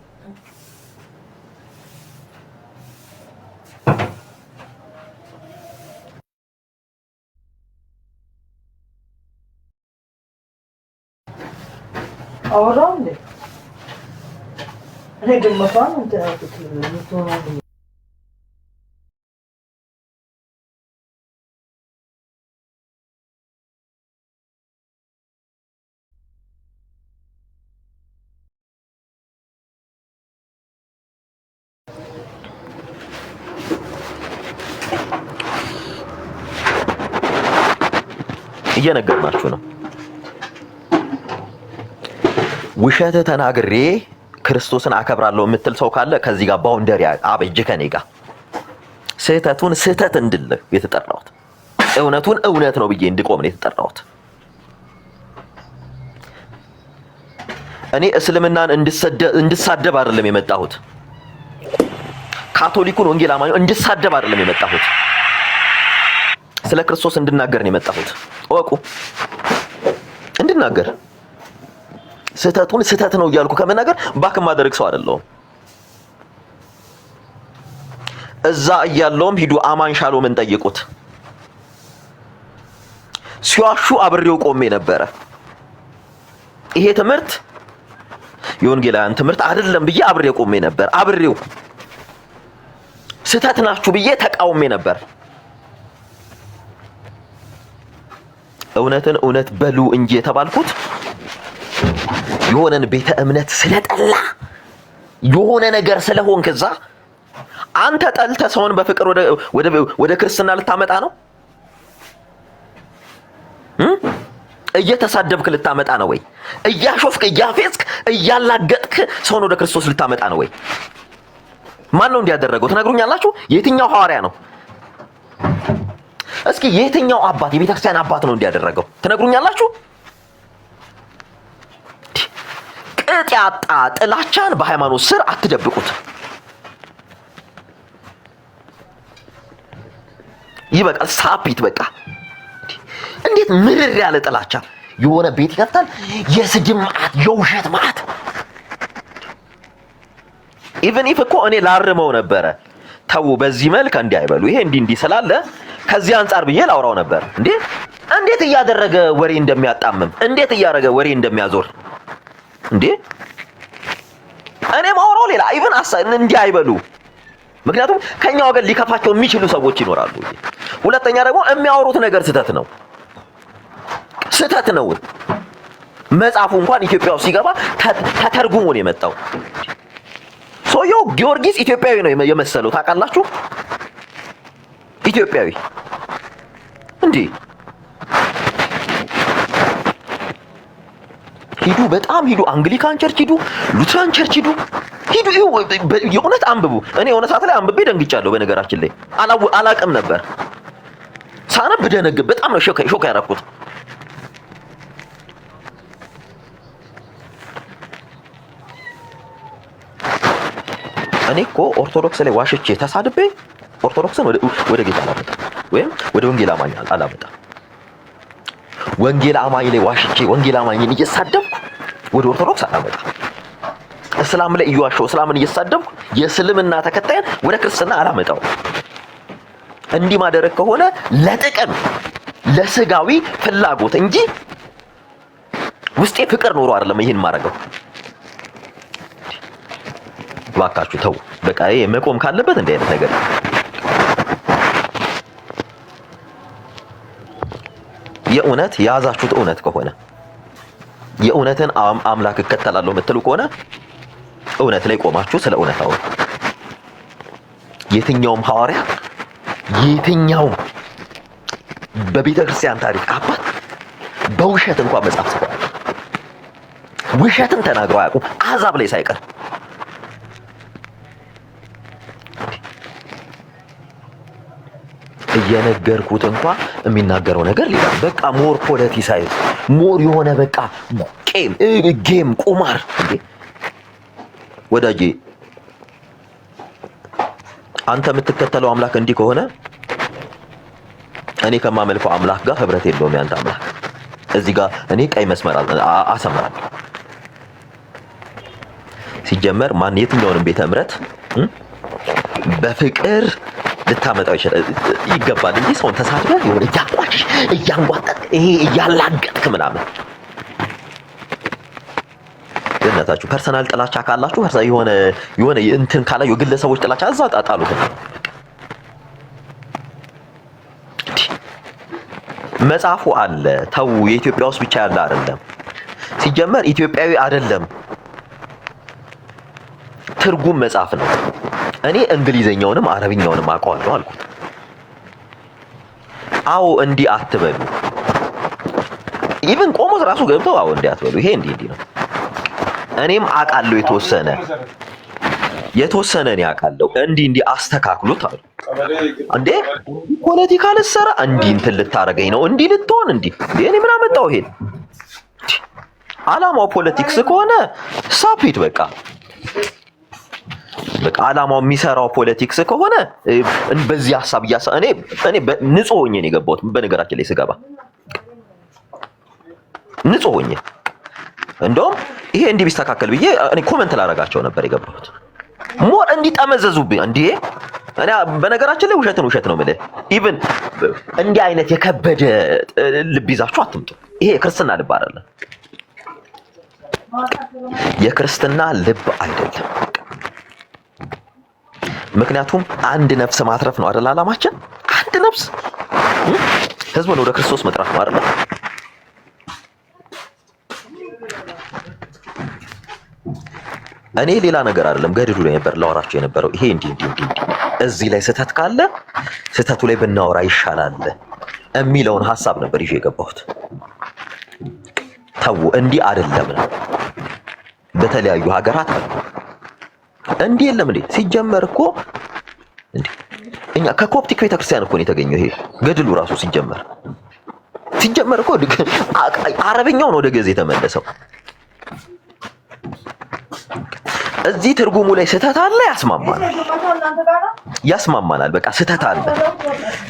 [SPEAKER 5] አወራው እንዴ? እኔ ግን መፋን እንትን አልኩት ነው
[SPEAKER 3] እየነገርናችሁ ነው። ውሸት ተናግሬ ክርስቶስን አከብራለሁ የምትል ሰው ካለ ከዚህ ጋር ባውንደሪ አበጅ ከኔ ጋር ስህተቱን ስህተት እንድል የተጠራሁት እውነቱን እውነት ነው ብዬ እንድቆም ነው የተጠራሁት። እኔ እስልምናን እንድሳደብ አይደለም የመጣሁት። ካቶሊኩን ወንጌል አማኝ እንድሳደብ አይደለም የመጣሁት። ስለ ክርስቶስ እንድናገር ነው የመጣሁት። ወቁ እንድናገር ስህተቱን ስህተት ነው እያልኩ ከመናገር ባክ ማድረግ ሰው አይደለሁም። እዛ እያለውም ሂዱ አማን ሻሎምን ጠይቁት። ሲዋሹ አብሬው ቆሜ ነበረ። ይሄ ትምህርት የወንጌላውያን ትምህርት አይደለም ብዬ አብሬው ቆሜ ነበር። አብሬው ስህተት ናችሁ ብዬ ተቃውሜ ነበር። እውነትን እውነት በሉ እንጂ የተባልኩት የሆነን ቤተ እምነት ስለጠላ የሆነ ነገር ስለሆን ከዛ አንተ ጠልተ ሰውን በፍቅር ወደ ክርስትና ልታመጣ ነው? እየተሳደብክ ልታመጣ ነው ወይ? እያሾፍክ እያፌዝክ እያላገጥክ ሰውን ወደ ክርስቶስ ልታመጣ ነው ወይ? ማን ነው እንዲያደረገው ትነግሩኛላችሁ? የትኛው ሐዋርያ ነው? እስኪ የትኛው አባት የቤተክርስቲያን አባት ነው እንዲያደረገው ትነግሩኛላችሁ? ቅጥ ያጣ ጥላቻን በሃይማኖት ስር አትደብቁት። ይበቃል። ሳፒት በቃ እንዴት ምርር ያለ ጥላቻ የሆነ ቤት ይከፍታል። የስድብ ማዕት፣ የውሸት ማዕት። ኢቭን ኢፍ እኮ እኔ ላርመው ነበረ። ተው በዚህ መልክ እንዲህ አይበሉ፣ ይሄ እንዲህ ስላለ ከዚህ አንፃር ብዬ ላውራው ነበር። እንዴት እያደረገ ወሬ እንደሚያጣምም፣ እንዴት እያደረገ ወሬ እንደሚያዞር እንዴ! እኔ ማውራው ሌላ ኢቭን እንዲህ አይበሉ። ምክንያቱም ከኛ ወገን ሊከፋቸው የሚችሉ ሰዎች ይኖራሉ። ሁለተኛ ደግሞ የሚያወሩት ነገር ስህተት ነው። መጽሐፉ እንኳን ኢትዮጵያ ውስጥ ሲገባ ተተርጉሞ ነው የመጣው። ሰውየው ጊዮርጊስ ኢትዮጵያዊ ነው የመሰለው ታውቃላችሁ? ኢትዮጵያዊ እንዴ! ሂዱ፣ በጣም ሂዱ። አንግሊካን ቸርች ሂዱ፣ ሉትራን ቸርች ሂዱ። የእውነት አንብቡ። እኔ የሆነ ሰዓት ላይ አንብቤ ደንግጫለሁ። በነገራችን ላይ አላቅም ነበር። ሳነብ ደነግጥ። በጣም ነው ሾክ ያደረኩት። እኔ እኮ ኦርቶዶክስ ላይ ዋሽቼ ተሳድቤ ኦርቶዶክስን ወደ ጌታ አላመጣ ወይም ወደ ወንጌል አማኝ አላመጣ። ወንጌል አማኝ ላይ ዋሽቼ ወንጌል አማኝን እየሳደብኩ ወደ ኦርቶዶክስ አላመጣ። እስላም ላይ እየዋሸሁ እስላምን እየሳደብኩ የእስልምና ተከታይን ወደ ክርስትና አላመጣው። እንዲህ ማደረግ ከሆነ ለጥቅም ለስጋዊ ፍላጎት እንጂ ውስጤ ፍቅር ኖሮ አይደለም ይሄን ማረገው። ባካችሁ ተው በቃ። ይሄ መቆም ካለበት እንደ አይነት ነገር የእውነት የያዛችሁት እውነት ከሆነ የእውነትን አምላክ እከተላለሁ የምትሉ ከሆነ እውነት ላይ ቆማችሁ ስለ እውነት አውሩ። የትኛውም ሐዋርያ የትኛውም በቤተ ክርስቲያን ታሪክ አባት በውሸት እንኳን መጽሐፍ ጽፏል። ውሸትን ተናግረው አያውቁም፣ አሕዛብ ላይ ሳይቀር። እየነገርኩት እንኳን የሚናገረው ነገር ሌላ በቃ ሞር ፖለቲሳይዝ ሞር የሆነ በቃ ጌም ቁማር። እንዴ ወዳጄ አንተ የምትከተለው አምላክ እንዲህ ከሆነ እኔ ከማመልከው አምላክ ጋር ህብረት የለውም ያንተ አምላክ። እዚህ ጋር እኔ ቀይ መስመር አሰምራለሁ። ሲጀመር ማን የትኛውንም ቤተ እምነት በፍቅር ልታመጣው ይገባል እንጂ ሰውን ተሳድበህ የሆነ እያቋጭሽ እያንጓጠጥ ይሄ እያላገጥክ ምናምን ገነታችሁ ፐርሰናል ጥላቻ ካላችሁ የሆነ እንትን ካላችሁ የግለሰቦች ጥላቻ እዛ ጣጣሉት። መጽሐፉ አለ። ተው የኢትዮጵያ ውስጥ ብቻ ያለ አይደለም። ሲጀመር ኢትዮጵያዊ አይደለም ትርጉም መጽሐፍ ነው። እኔ እንግሊዘኛውንም አረብኛውንም አውቀዋለሁ አልኩት። አዎ እንዲህ አትበሉ። ኢቭን ቆሞስ ራሱ ገብተው አዎ እንዲህ አትበሉ፣ ይሄ እንዲህ ነው። እኔም አውቃለሁ የተወሰነ እኔ አውቃለሁ። እንዲህ አስተካክሉት አሉ። እንዴ ፖለቲካ ልትሰራ እንዲህ እንትን ልታረገኝ ነው እንዲህ ልትሆን እንዲህ እኔ ምን አመጣው? ይሄን ዓላማው ፖለቲክስ ከሆነ ሳፒት በቃ ዓላማው የሚሰራው ፖለቲክስ ከሆነ በዚህ ሐሳብ እኔ ንጹህ ሆኜ ነው የገባሁት። በነገራችን ላይ ስገባ ንጹህ ሆኜ እንደውም ይሄ እንዲህ ቢስተካከል ብዬ እኔ ኮሜንት ላደርጋቸው ነበር የገባሁት። ሞር እንዲጠመዘዙብኝ እንዴ እኔ በነገራችን ላይ ውሸት ነው የምልህ። ኢቭን እንዲህ አይነት የከበደ ልብ ይዛችሁ አትምጡ። ይሄ የክርስትና ልብ አይደለም፣ የክርስትና ልብ አይደለም። ምክንያቱም አንድ ነፍስ ማትረፍ ነው አይደል ዓላማችን? አንድ ነፍስ ህዝቡን ወደ ክርስቶስ መጥራት ነው አይደል? እኔ ሌላ ነገር አይደለም ገድሉ ላይ ነበር ላወራችሁ የነበረው። ይሄ እንዲህ እዚህ ላይ ስህተት ካለ ስህተቱ ላይ ብናወራ ይሻላል የሚለውን ሐሳብ ነበር ይዤ የገባሁት። ተው እንዲህ አይደለም ነው። በተለያዩ ሀገራት እንዲህ የለም እንዴ? ሲጀመር እኮ እንዴ እኛ ከኮፕቲክ ቤተክርስቲያን እኮ ነው የተገኘው ይሄ ገድሉ ራሱ ሲጀመር እኮ አረብኛው ነው ወደ ግዕዝ የተመለሰው። እዚህ ትርጉሙ ላይ ስህተት አለ፣ ያስማማናል። በቃ ስህተት አለ።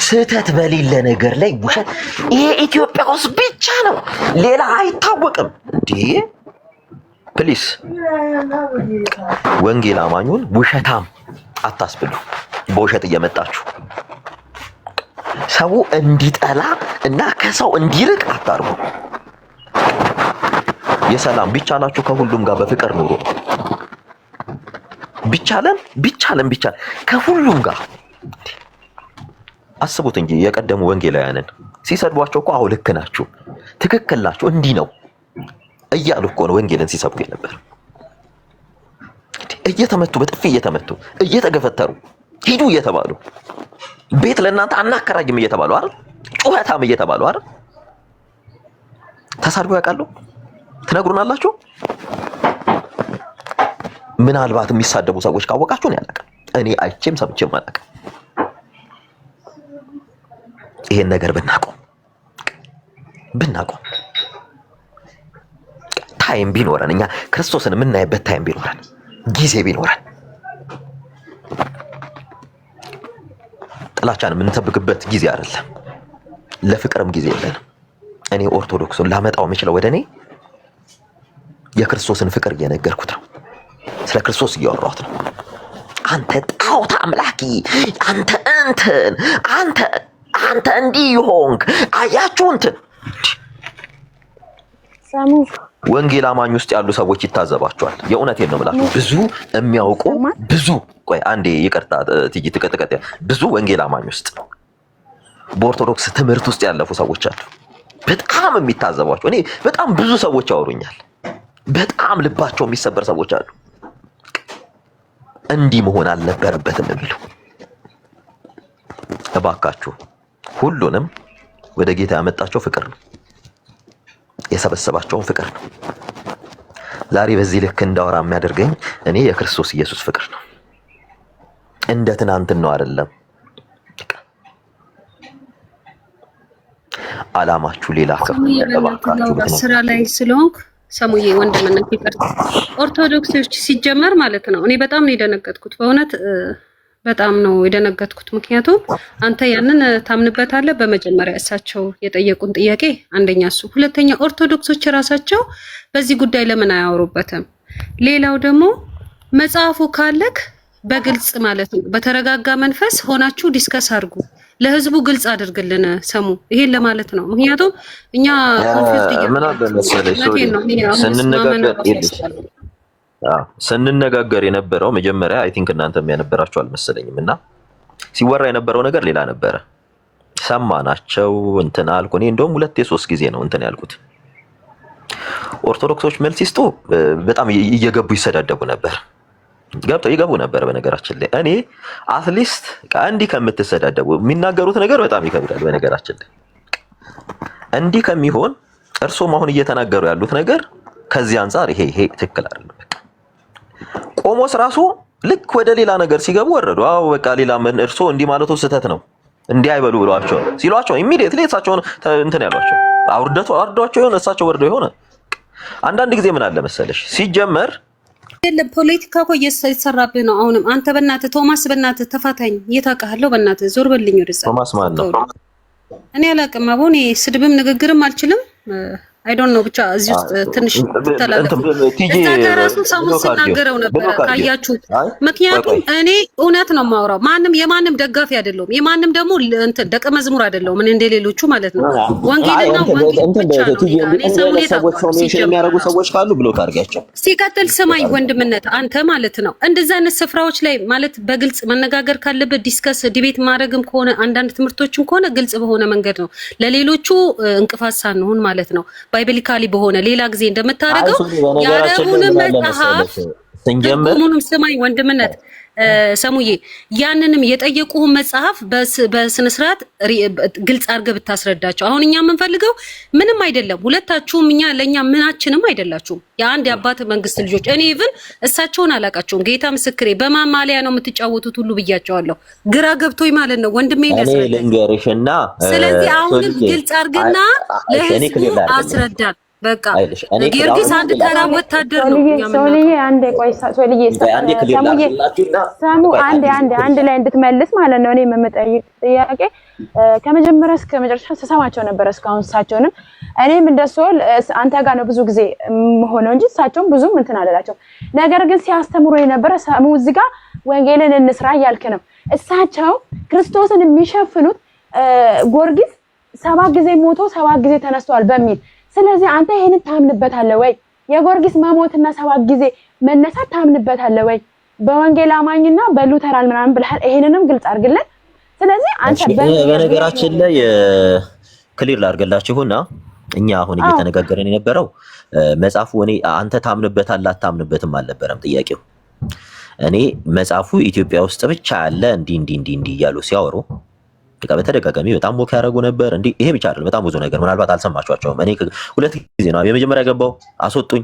[SPEAKER 3] ስህተት በሌለ ነገር ላይ ውሸት ይሄ ኢትዮጵያ ውስጥ ብቻ ነው፣ ሌላ አይታወቅም እንዴ? ፕሊስ ወንጌል አማኙን ውሸታም አታስብሉ። በውሸት እየመጣችሁ ሰው እንዲጠላ እና ከሰው እንዲርቅ አታርጉ። የሰላም ቢቻላችሁ ከሁሉም ጋር በፍቅር ኑሩ። ቢቻለን ከሁሉም ጋር አስቡት እንጂ የቀደሙ ወንጌላውያንን ሲሰድቧቸው እኮ አዎ ልክ ናችሁ፣ ትክክል ናችሁ፣ እንዲህ ነው እያሉ እኮ ነው ወንጌልን ሲሰብኩ ነበር። እየተመቱ በጥፊ እየተገፈተሩ ሂዱ እየተባሉ ቤት ለእናንተ አናከራይም እየተባሉ አይደል? ጩኸታም እየተባሉ አይደል? ተሳድበው ያውቃሉ? ትነግሩናላችሁ? ምናልባት የሚሳደቡ ሰዎች ካወቃችሁ ነው ያለቀ። እኔ አይቼም ሰምቼም አላውቅም። ይሄን ነገር ብናቆም ታይም ቢኖረን እኛ ክርስቶስን የምናይበት ታይም ቢኖረን ጊዜ ቢኖረን ጥላቻን የምንሰብክበት ጊዜ አይደለም። ለፍቅርም ጊዜ የለንም። እኔ ኦርቶዶክሱን ላመጣው የምችለው ወደ እኔ የክርስቶስን ፍቅር እየነገርኩት ነው። ስለ ክርስቶስ እያወራሁት ነው። አንተ ጣዖት አምላኪ፣ አንተ እንትን፣ አንተ እንዲህ ይሆንክ፣ አያችሁ እንትን። ወንጌል አማኝ ውስጥ ያሉ ሰዎች ይታዘባቸዋል። የእውነቴን ነው የምላችሁ። ብዙ የሚያውቁ ብዙ ቆይ አንዴ ይቅርታ ትጂ ትቀጥቀጥ ብዙ ወንጌል አማኝ ውስጥ በኦርቶዶክስ ትምህርት ውስጥ ያለፉ ሰዎች አሉ። በጣም የሚታዘቧቸው እኔ በጣም ብዙ ሰዎች ያወሩኛል። በጣም ልባቸው የሚሰበር ሰዎች አሉ። እንዲህ መሆን አልነበረበትም የሚሉ እባካችሁ ሁሉንም ወደ ጌታ ያመጣቸው ፍቅር ነው። የሰበሰባቸውን ፍቅር ነው። ዛሬ በዚህ ልክ እንዳወራ የሚያደርገኝ እኔ የክርስቶስ ኢየሱስ ፍቅር ነው። እንደ ትናንት ነው አይደለም። አላማችሁ ሌላ ከሆነ
[SPEAKER 6] ስራ ላይ ስለሆንክ ሰሙዬ ወንድምነት ይቀርታ ኦርቶዶክሶች ሲጀመር ማለት ነው። እኔ በጣም ነው የደነገጥኩት፣ በእውነት በጣም ነው የደነገጥኩት። ምክንያቱም አንተ ያንን ታምንበታለህ። በመጀመሪያ እሳቸው የጠየቁን ጥያቄ አንደኛ እሱ፣ ሁለተኛ ኦርቶዶክሶች ራሳቸው በዚህ ጉዳይ ለምን አያወሩበትም? ሌላው ደግሞ መጽሐፉ ካለክ በግልጽ ማለት ነው በተረጋጋ መንፈስ ሆናችሁ ዲስከስ አድርጉ። ለህዝቡ ግልጽ አድርግልን ሰሙ። ይሄን ለማለት ነው። ምክንያቱም እኛ
[SPEAKER 3] ምን አለ መሰለሽ ስንነጋገር የነበረው መጀመሪያ አይ ቲንክ እናንተ የሚያነበራችሁ አልመሰለኝም እና ሲወራ የነበረው ነገር ሌላ ነበረ። ሰማናቸው እንትን አልኩ። እኔ እንደውም 2-3 ጊዜ ነው እንትን ያልኩት። ኦርቶዶክሶች መልስ ይስጡ በጣም እየገቡ ይሰዳደቡ ነበር። ገብተው ይገቡ ነበር። በነገራችን ላይ እኔ አትሊስት እንዲህ ከምትሰዳደቡ የሚናገሩት ነገር በጣም ይከብዳል። በነገራችን ላይ እንዲህ ከሚሆን እርሶም አሁን እየተናገሩ ያሉት ነገር ከዚህ አንፃር ይሄ ትክክል አይደለም። ቆሞስ ራሱ ልክ ወደ ሌላ ነገር ሲገቡ ወረዱ። አዎ በቃ ሌላ ምን እርሶ እንዲህ ማለቱ ስህተት ነው እንዲህ አይበሉ ብለዋቸው ሲሏቸው ኢሚዲየትሊ እሳቸውን እንትን ያሏቸው አውርዷቸው ይሆን እሳቸው ወርደው ይሆን። አንዳንድ ጊዜ ምን አለ መሰለሽ ሲጀመር
[SPEAKER 6] ፖለቲካ እኮ እየተሰራብህ ነው። አሁንም አንተ በእናትህ ቶማስ በእናትህ ተፋታኝ እየታውቃለሁ። በእናትህ ዞር በልኝ ወደዛ።
[SPEAKER 3] ቶማስ ማን ነው?
[SPEAKER 6] እኔ አላውቅም። አሁን ስድብም ንግግርም አልችልም። አይ ዶንት ኖ ብቻ እዚህ ውስጥ ትንሽ ተላልኩ። እዛ ጋር ራሱ ሰው ሲናገረው ነበር ካያችሁት። ምክንያቱም እኔ እውነት ነው የማወራው። የማንም ደጋፊ አይደለሁም። የማንም ደግሞ እንትን ደቀ መዝሙር አይደለሁም። ምን እንደሌሎቹ ማለት ነው። ወንጌልና ወንጌል ብቻ ነው። እኔ ሰሙኔ
[SPEAKER 3] የሚያደርጉ ሰዎች ካሉ ብሎክ አድርጋቸው።
[SPEAKER 6] ሲቀጥል ስማኝ ወንድምነት አንተ ማለት ነው እንደዛ አይነት ስፍራዎች ላይ ማለት በግልጽ መነጋገር ካለበት ዲስከስ ዲቤት ማድረግም ከሆነ አንዳንድ ትምህርቶችም ከሆነ ግልጽ በሆነ መንገድ ነው ለሌሎቹ እንቅፋት ሳንሆን ማለት ነው። ባይብሊካሊ በሆነ ሌላ ጊዜ እንደምታደርገው ያረቡንም መጽሐፍ ትርጉሙንም ስማኝ ወንድምነት ሰሙዬ ያንንም የጠየቁህን መጽሐፍ በስነ ስርዓት ግልጽ አድርገህ ብታስረዳቸው። አሁን እኛ የምንፈልገው ምንም አይደለም። ሁለታችሁም እኛ ለኛ ምናችንም አይደላችሁም። የአንድ የአባት መንግስት ልጆች። እኔ ኢቭን እሳቸውን አላውቃቸውም። ጌታ ምስክሬ በማማሊያ ነው የምትጫወቱት ሁሉ ብያቸዋለሁ። ግራ ገብቶኝ ማለት ነው ወንድሜ
[SPEAKER 3] ልንገርሽና
[SPEAKER 6] ስለዚህ አሁንም ግልጽ አድርግና ለህዝቡ አስረዳን። በቃ ጊዮርጊስ አንድ ተራ ወታደር ነው።
[SPEAKER 7] ሶልዬ አንዴ ቆይ ሶልዬ ሰሙ አንድ ላይ እንድትመልስ ማለት ነው። እኔ የምጠይቅ ጥያቄ ከመጀመሪያ እስከ መጨረሻ ስሰማቸው ነበር እስካሁን። እሳቸውንም እኔም እንደሶል አንተ ጋር ነው ብዙ ጊዜ ሆነው እንጂ እሳቸውም ብዙም እንትን አላላቸው። ነገር ግን ሲያስተምሩ የነበረ ሰሙ እዚህ ጋር ወንጌልን እንስራ እያልክ ነው። እሳቸው ክርስቶስን የሚሸፍኑት ጊዮርጊስ 7 ጊዜ ሞቶ 7 ጊዜ ተነስተዋል በሚል ስለዚህ አንተ ይሄንን ታምንበታለህ ወይ? የጊዮርጊስ መሞትና 7 ጊዜ መነሳት ታምንበታለህ ወይ? በወንጌል አማኝና በሉተራን ምናምን ብለሃል። ይሄንንም ግልጽ አድርግልን። ስለዚህ አንተ
[SPEAKER 3] በነገራችን ላይ ክሊር ላድርግላችሁና እኛ አሁን እየተነጋገረን የነበረው መጽሐፉ እኔ አንተ ታምንበታለህ አታምንበትም አልነበረም ጥያቄው። እኔ መጽሐፉ ኢትዮጵያ ውስጥ ብቻ ያለ እንዲህ እያሉ ሲያወሩ በቃ በተደጋጋሚ በጣም ሞክ ያደረጉ ነበር። እንዴ ይሄ ብቻ አይደለም፣ በጣም ብዙ ነገር ምናልባት አልሰማችኋቸውም። እኔ 2 ጊዜ ነው የመጀመሪያ ገባው አስወጡኝ።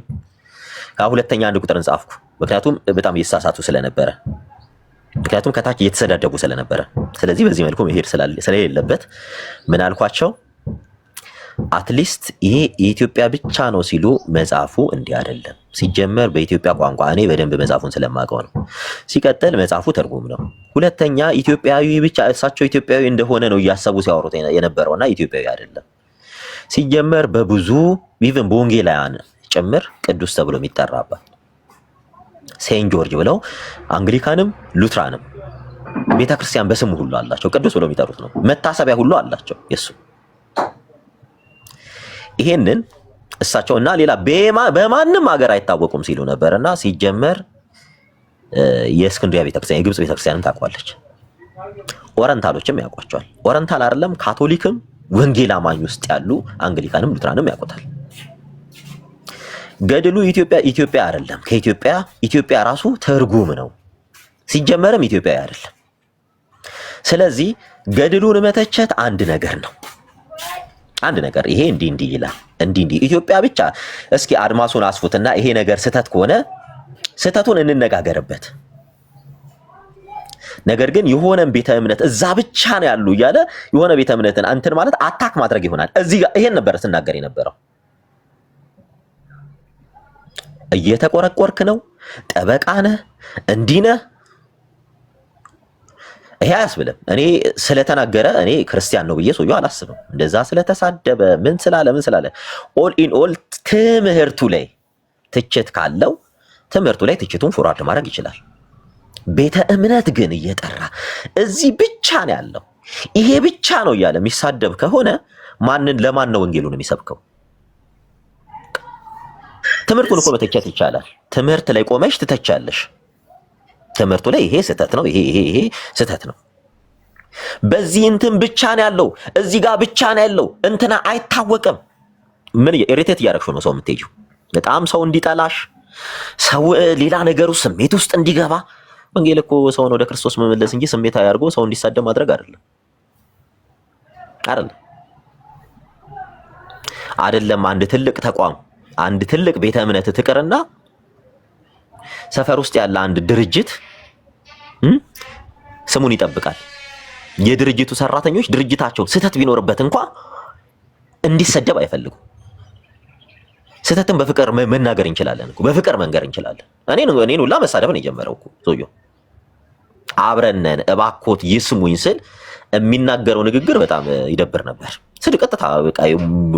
[SPEAKER 3] ከሁለተኛ 1 ቁጥርን ጻፍኩ፣ ምክንያቱም በጣም እየተሳሳቱ ስለነበረ፣ ምክንያቱም ከታች እየተሰዳደቡ ስለነበረ። ስለዚህ በዚህ መልኩ መሄድ ስለሌለበት ምን አልኳቸው? አትሊስት ይሄ የኢትዮጵያ ብቻ ነው ሲሉ መጽሐፉ እንዲህ አይደለም። ሲጀመር በኢትዮጵያ ቋንቋ እኔ በደንብ መጽሐፉን ስለማውቀው ነው። ሲቀጥል መጽሐፉ ትርጉም ነው። ሁለተኛ ኢትዮጵያዊ ብቻ እሳቸው ኢትዮጵያዊ እንደሆነ ነው እያሰቡ ሲያወሩት የነበረውና ኢትዮጵያዊ አይደለም። ሲጀመር በብዙ ኢቭን በወንጌላውያን ጭምር ቅዱስ ተብሎ የሚጠራበት ሴንት ጆርጅ ብለው አንግሊካንም ሉትራንም ቤተክርስቲያን በስሙ ሁሉ አላቸው። ቅዱስ ብለው የሚጠሩት ነው። መታሰቢያ ሁሉ አላቸው የሱ። ይሄንን እሳቸውና ሌላ በማንም ሀገር አይታወቁም ሲሉ ነበርና ሲጀመር የእስክንድሪያ ቤተክርስቲያን የግብጽ ቤተክርስቲያንን ታውቋለች። ኦረንታሎችም ያውቋቸዋል። ኦረንታል አይደለም ካቶሊክም ወንጌል አማኝ ውስጥ ያሉ አንግሊካንም ሉትራንም ያውቁታል። ገድሉ ኢትዮጵያ አይደለም። ኢትዮጵያ ራሱ ትርጉም ነው። ሲጀመርም ኢትዮጵያ አይደለም። ስለዚህ ገድሉን መተቸት አንድ ነገር ነው። አንድ ነገር ይሄ እንዲህ ይላል እንዲህ ኢትዮጵያ ብቻ። እስኪ አድማሱን አስፉትና ይሄ ነገር ስህተት ከሆነ ስህተቱን እንነጋገርበት። ነገር ግን የሆነን ቤተ እምነት እዛ ብቻ ነው ያሉ እያለ የሆነ ቤተ እምነትን አንተን ማለት አታክ ማድረግ ይሆናል። እዚህ ጋር ይሄን ነበር ስናገር የነበረው። እየተቆረቆርክ ነው፣ ጠበቃ ነህ፣ እንዲህ ነህ። ይሄ አያስብልም። እኔ ስለተናገረ እኔ ክርስቲያን ነው ብዬ ሰውየው አላስብም። እንደዛ ስለተሳደበ ምን ስላለ ኦል ኢን ኦል ትምህርቱ ላይ ትችት ካለው ትምህርቱ ላይ ትችቱን ፎርዋርድ ማድረግ ይችላል። ቤተ እምነት ግን እየጠራ እዚህ ብቻ ነው ያለው ይሄ ብቻ ነው እያለ የሚሳደብ ከሆነ ለማን ነው ወንጌሉን የሚሰብከው? ትምህርቱን እኮ መተቸት ይቻላል። ትምህርት ላይ ቆመሽ ትተቻለሽ። ትምህርቱ ላይ ይሄ ስህተት ነው፣ ይሄ ስህተት ነው፣ በዚህ እንትን ብቻ ነው ያለው፣ እዚህ ጋር ብቻ ነው ያለው፣ እንትና አይታወቅም። ምን ኢሪቴት እያደረግሽ ነው ሰው የምትሄጂው? በጣም ሰው እንዲጠላሽ፣ ሰው ሌላ ነገሩ ስሜት ውስጥ እንዲገባ። ወንጌል እኮ ሰውን ወደ ክርስቶስ መመለስ እንጂ ስሜት አያርጎ ሰው እንዲሳደብ ማድረግ አይደለም። አንድ ትልቅ ተቋም አንድ ትልቅ ቤተ እምነት ትቅርና ሰፈር ውስጥ ያለ አንድ ድርጅት ስሙን ይጠብቃል። የድርጅቱ ሰራተኞች ድርጅታቸው ስህተት ቢኖርበት እንኳን እንዲሰደብ አይፈልጉም። ስህተትን በፍቅር መናገር እንችላለን እኮ በፍቅር መንገር እንችላለን። እኔን ሁላ መሳደብን የጀመረው እኮ ሰውየው አብረነን እባኮት ይስሙኝ ስል የሚናገረው ንግግር በጣም ይደብር ነበር። ቀጥታ በቃ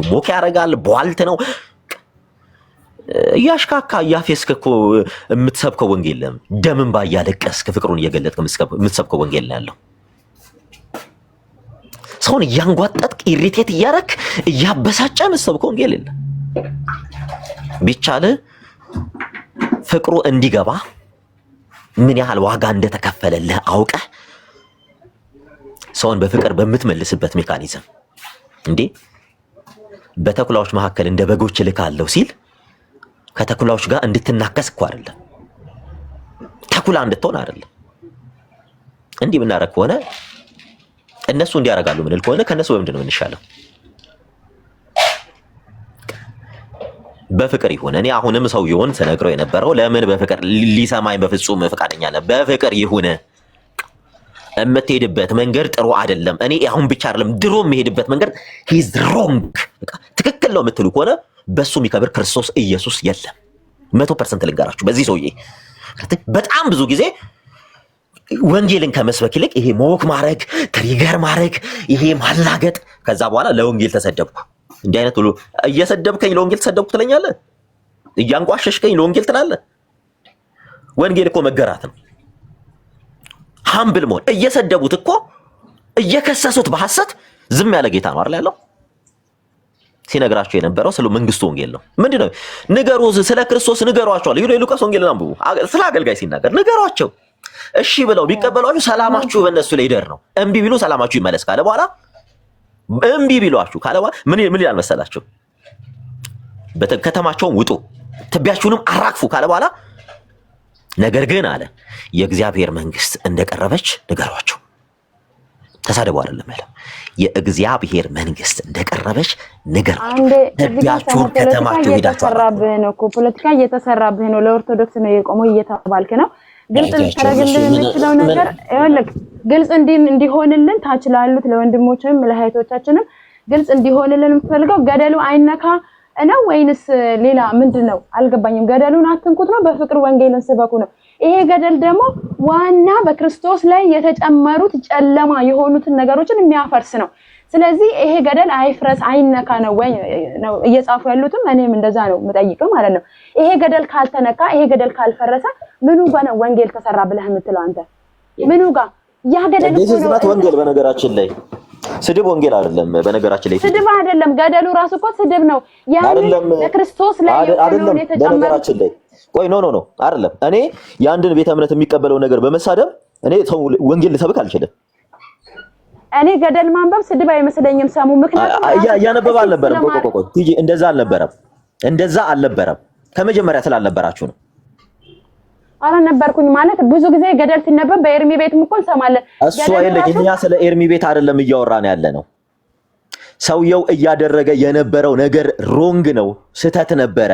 [SPEAKER 3] ሞክ ያደርጋል። ቧልት ነው እያሽካካ እያፌስክ እኮ የምትሰብከው ወንጌል የለም። ደምን ባያለቀስክ ፍቅሩን እየገለጥክ የምትሰብከው ወንጌል ነው ያለው። ሰውን እያንጓጠጥክ ኢሪቴት እያረክ እያበሳጨ የምትሰብከው ወንጌል የለም። ቢቻል ፍቅሩ እንዲገባ ምን ያህል ዋጋ እንደተከፈለልህ አውቀህ ሰውን በፍቅር በምትመልስበት ሜካኒዝም እንዴ በተኩላዎች መካከል እንደ በጎች ልካለሁ ሲል ከተኩላዎች ጋር እንድትናከስ እኮ አይደለም፣ ተኩላ እንድትሆን አይደለም። እንዲህ ብናረግ ከሆነ እነሱ እንዲያረጋሉ ምንል ከሆነ ከነሱ በምንድን ነው የምንሻለው? በፍቅር ይሁን። እኔ አሁንም ሰውየውን ስነግረው የነበረው ለምን በፍቅር ሊሰማኝ በፍጹም ፈቃደኛ አለ። በፍቅር ይሁን። የምትሄድበት መንገድ ጥሩ አይደለም። እኔ አሁን ብቻ አይደለም ድሮ የምሄድበት መንገድ ሂዝ ሮንግ ትክክል ነው የምትሉ ከሆነ በሱ የሚከብር ክርስቶስ ኢየሱስ የለም። 100% ልንገራችሁ። በዚህ ሰውዬ በጣም ብዙ ጊዜ ወንጌልን ከመስበክ ይልቅ ይሄ ሞክ ማድረግ፣ ትሪገር ማድረግ፣ ይሄ ማላገጥ፣ ከዛ በኋላ ለወንጌል ተሰደብኩ። እንዲህ አይነት ሁሉ እየሰደብከኝ ለወንጌል ተሰደብኩ ትለኛለህ። እያንቋሸሽከኝ ለወንጌል ትላለህ። ወንጌል እኮ መገራት ነው፣ ሃምብል መሆን። እየሰደቡት እኮ እየከሰሱት በሐሰት ዝም ያለ ጌታ ነው አይደል ያለው። ሲነግራቸው የነበረው ስለ መንግስቱ ወንጌል ነው። ምንድነው? ንገሩ፣ ስለ ክርስቶስ ንገሯቸዋል። ይሄ ሉቃስ ወንጌልን አንብቡ። ስለ አገልጋይ ሲናገር ንገሯቸው። እሺ ብለው ቢቀበሏችሁ ሰላማችሁ በእነሱ ላይ ይደር ነው። እምቢ ቢሉ ሰላማችሁ ይመለስ ካለ በኋላ እምቢ ቢሏችሁ ካለ በኋላ ምን ይላል መሰላችሁ? ከተማቸውን ውጡ፣ ትቢያችሁንም አራግፉ ካለ በኋላ ነገር ግን አለ የእግዚአብሔር መንግስት እንደቀረበች ንገሯቸው። ተሳደቡ አይደለም ያለው፣ የእግዚአብሔር መንግስት እንደቀረበች ንገሯቸው። ትቢያችሁን ከተማችሁ ሄዳችሁ
[SPEAKER 7] እየተሰራብህ ነው እኮ ፖለቲካ እየተሰራብህ ነው። ለኦርቶዶክስ ነው የቆመው እየተባልክ ነው። ግልጽ ልታረግልን የምችለው ነገር ይኸውልህ፣ ግልጽ እንዲሆንልን ታች ላሉት ለወንድሞችም ለእህቶቻችንም ግልጽ እንዲሆንልን የምትፈልገው ገደሉ አይነካ ነው ወይንስ ሌላ ምንድነው? አልገባኝም። ገደሉን አትንኩት ነው በፍቅር ወንጌልን ስበኩ ነው? ይሄ ገደል ደግሞ ዋና በክርስቶስ ላይ የተጨመሩት ጨለማ የሆኑትን ነገሮችን የሚያፈርስ ነው። ስለዚህ ይሄ ገደል አይፍረስ አይነካ ነው ወይ ነው እየጻፉ ያሉትም እኔም እንደዛ ነው የምጠይቀው ማለት ነው። ይሄ ገደል ካልተነካ ይሄ ገደል ካልፈረሰ ምኑ ጋር ነው ወንጌል ተሰራ ብለህ የምትለው አንተ? ምኑ ጋር ያ ገደል
[SPEAKER 3] ነው ወንጌል? በነገራችን ላይ ስድብ ወንጌል አይደለም። በነገራችን ላይ
[SPEAKER 7] ስድብ አይደለም። ገደሉ ራሱ እኮ ስድብ ነው። ያ ለክርስቶስ ላይ የሆነውን የተጨመሩት
[SPEAKER 3] ቆይ ኖ አይደለም። እኔ የአንድን ቤተ እምነት የሚቀበለው ነገር በመሳደብ እኔ ወንጌል ልሰብክ አልችልም።
[SPEAKER 7] እኔ ገደል ማንበብ ስድብ አይመስለኝም። ሰሙ ምክንያቱም
[SPEAKER 3] ያነበብ አልነበረም። ቆይ ቲጂ እንደዛ አልነበረም። ከመጀመሪያ ስላልነበራችሁ ነው።
[SPEAKER 7] አልነበርኩኝ ማለት ብዙ ጊዜ ገደል ሲነበብ በኤርሚ ቤትም እኮ እንሰማለን።
[SPEAKER 3] እሱ አይደለም። እኛ ስለ ኤርሚ ቤት አይደለም እያወራን ያለ ነው። ሰውየው እያደረገ የነበረው ነገር ሮንግ ነው፣ ስህተት ነበረ።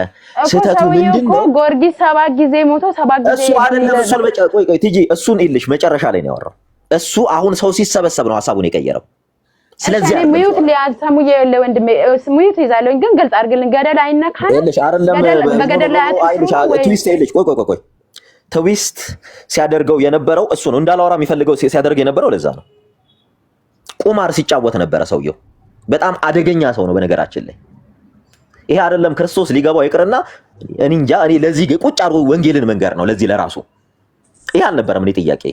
[SPEAKER 3] ስህተቱ ምንድነው?
[SPEAKER 7] ጊዮርጊስ 7 ጊዜ ሞቶ 7 ጊዜ
[SPEAKER 3] እሱ አይደለም። ቆይ ቲጂ እሱን ይልሽ መጨረሻ ላይ ነው ያወራው። እሱ አሁን ሰው ሲሰበሰብ ነው ሀሳቡን የቀየረው። ስለዚህ
[SPEAKER 7] ሙዩት ሊያዝ ሰሙዬ ወንድሜ ሙዩት ይዛለኝ ግን ግልጽ አድርግልን። ገደል አይነካል
[SPEAKER 3] ይልሽ አይደለም።
[SPEAKER 7] በገደል ላይ
[SPEAKER 3] ትዊስት ይልሽ ቆይ ትዊስት ሲያደርገው የነበረው እሱ ነው። እንዳላወራ የሚፈልገው ሲያደርግ የነበረው ለዛ ነው። ቁማር ሲጫወት ነበረ ሰውየው። በጣም አደገኛ ሰው ነው በነገራችን ላይ። ይሄ አይደለም ክርስቶስ ሊገባው ይቅርና እኔ እንጃ። እኔ ለዚህ ቁጭ አድርጎ ወንጌልን መንገር ነው ለዚህ ለራሱ። ይሄ አልነበረም እኔ ጥያቄ።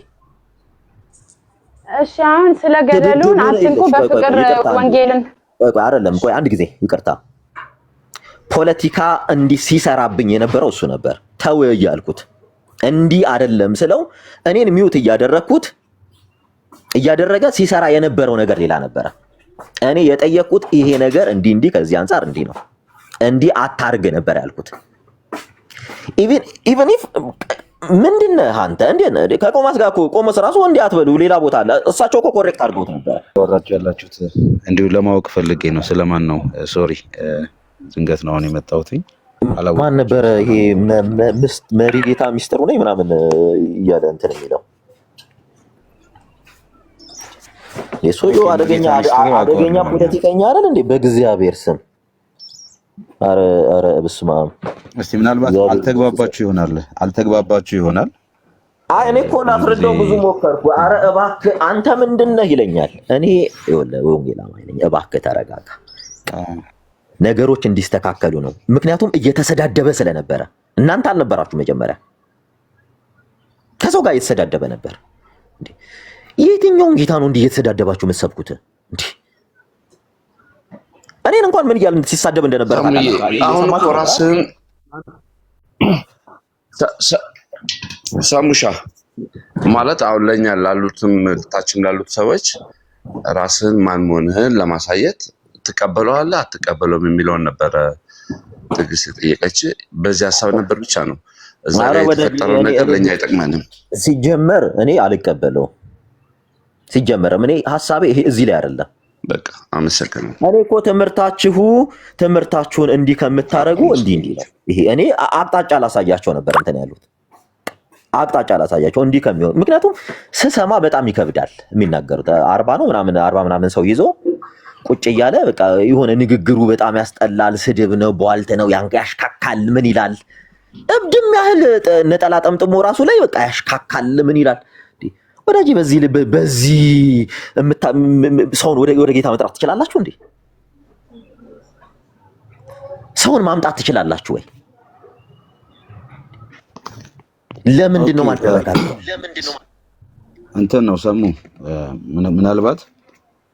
[SPEAKER 7] እሺ አሁን ስለ ገደሉን አትንኩ በፍቅር ወንጌልን
[SPEAKER 3] አይደለም። ቆይ አንድ ጊዜ ይቅርታ። ፖለቲካ እንዲህ ሲሰራብኝ የነበረው እሱ ነበር። ተው እያልኩት እንዲህ አይደለም ስለው እኔን ሚውት እያደረገ ሲሰራ የነበረው ነገር ሌላ ነበረ። እኔ የጠየቅኩት ይሄ ነገር እንዲህ ከዚህ አንፃር እንዲህ ነው፣ እንዲህ አታርግ ነበር ያልኩት። ኢቭን ኢፍ ምንድነህ አንተ እንዴ ከቆማስ ጋር ቆመስ ራሱ እንዲህ አትበሉ ሌላ ቦታ አለ። እሳቸው እኮ ኮሬክት አድርገውት ነበር።
[SPEAKER 8] ወራችሁ ያላችሁት እንዲሁ ለማወቅ ፈልጌ ነው። ስለማን ነው? ሶሪ ድንገት ነው አሁን የመጣሁትኝ።
[SPEAKER 3] ማን ነበረ ይሄ መሪ ጌታ ሚስጥሩ ነው ምናምን እያለ እንትን የሚለው የሶዮ አደገኛ ፖለቲከኛ አይደል እንዴ? በእግዚአብሔር ስም አረ በስመ አብ።
[SPEAKER 8] እስቲ ምናልባት አልተግባባችሁ ይሆናል።
[SPEAKER 3] አይ እኔ እኮ ላፍርደው ብዙ ሞከርኩ። አረ እባክህ አንተ ምንድነህ ይለኛል። እኔ ወንጌል አማኝ ነኝ። እባክህ ተረጋጋ። ነገሮች እንዲስተካከሉ ነው። ምክንያቱም እየተሰዳደበ ስለነበረ እናንተ አልነበራችሁ መጀመሪያ ከሰው ጋር እየተሰዳደበ ነበር እንዴ? የትኛውን ጌታ ነው እንዲህ እየተሰዳደባችሁ የምትሰብኩት እንዴ? እኔን እንኳን ምን እያልን ሲሳደብ እንደነበረ
[SPEAKER 9] አሁን እኮ ራስህን ሳሙሻ ማለት አሁን ለኛ ላሉትም ታችን ላሉት ሰዎች ራስህን ማን መሆንህን ለማሳየት ትቀበለዋለህ አትቀበለውም የሚለውን ነበረ ትግስት የጠየቀች። በዚህ ሀሳብ ነበር ብቻ ነው። እዛ ላይ የተፈጠረው ነገር ለኛ አይጠቅመንም።
[SPEAKER 3] ሲጀመር እኔ አልቀበለውም። ሲጀመርም እኔ ሐሳቤ ይሄ እዚህ ላይ አይደለም።
[SPEAKER 9] በቃ አመሰግናለሁ።
[SPEAKER 3] እኔ እኮ ትምህርታችሁን እንዲህ ከምታረጉ እንዲህ ነው። ይሄ እኔ አቅጣጫ ላሳያቸው ነበር እንትን ያሉት አቅጣጫ ላሳያቸው እንዲህ ከሚሆን። ምክንያቱም ስሰማ በጣም ይከብዳል የሚናገሩት 40 ምናምን ሰው ይዞ ቁጭ እያለ በቃ የሆነ ንግግሩ በጣም ያስጠላል። ስድብ ነው፣ ቧልት ነው፣ ያሽካካል። ምን ይላል? እብድም ያህል ነጠላ ጠምጥሞ ራሱ ላይ በቃ ያሽካካል። ምን ይላል? ወዳጅ በዚህ ሰውን ወደ ጌታ መጥራት ትችላላችሁ እንዴ? ሰውን ማምጣት ትችላላችሁ ወይ? ለምንድን ነው ማለት
[SPEAKER 8] እንትን ነው ሰሙ ምናልባት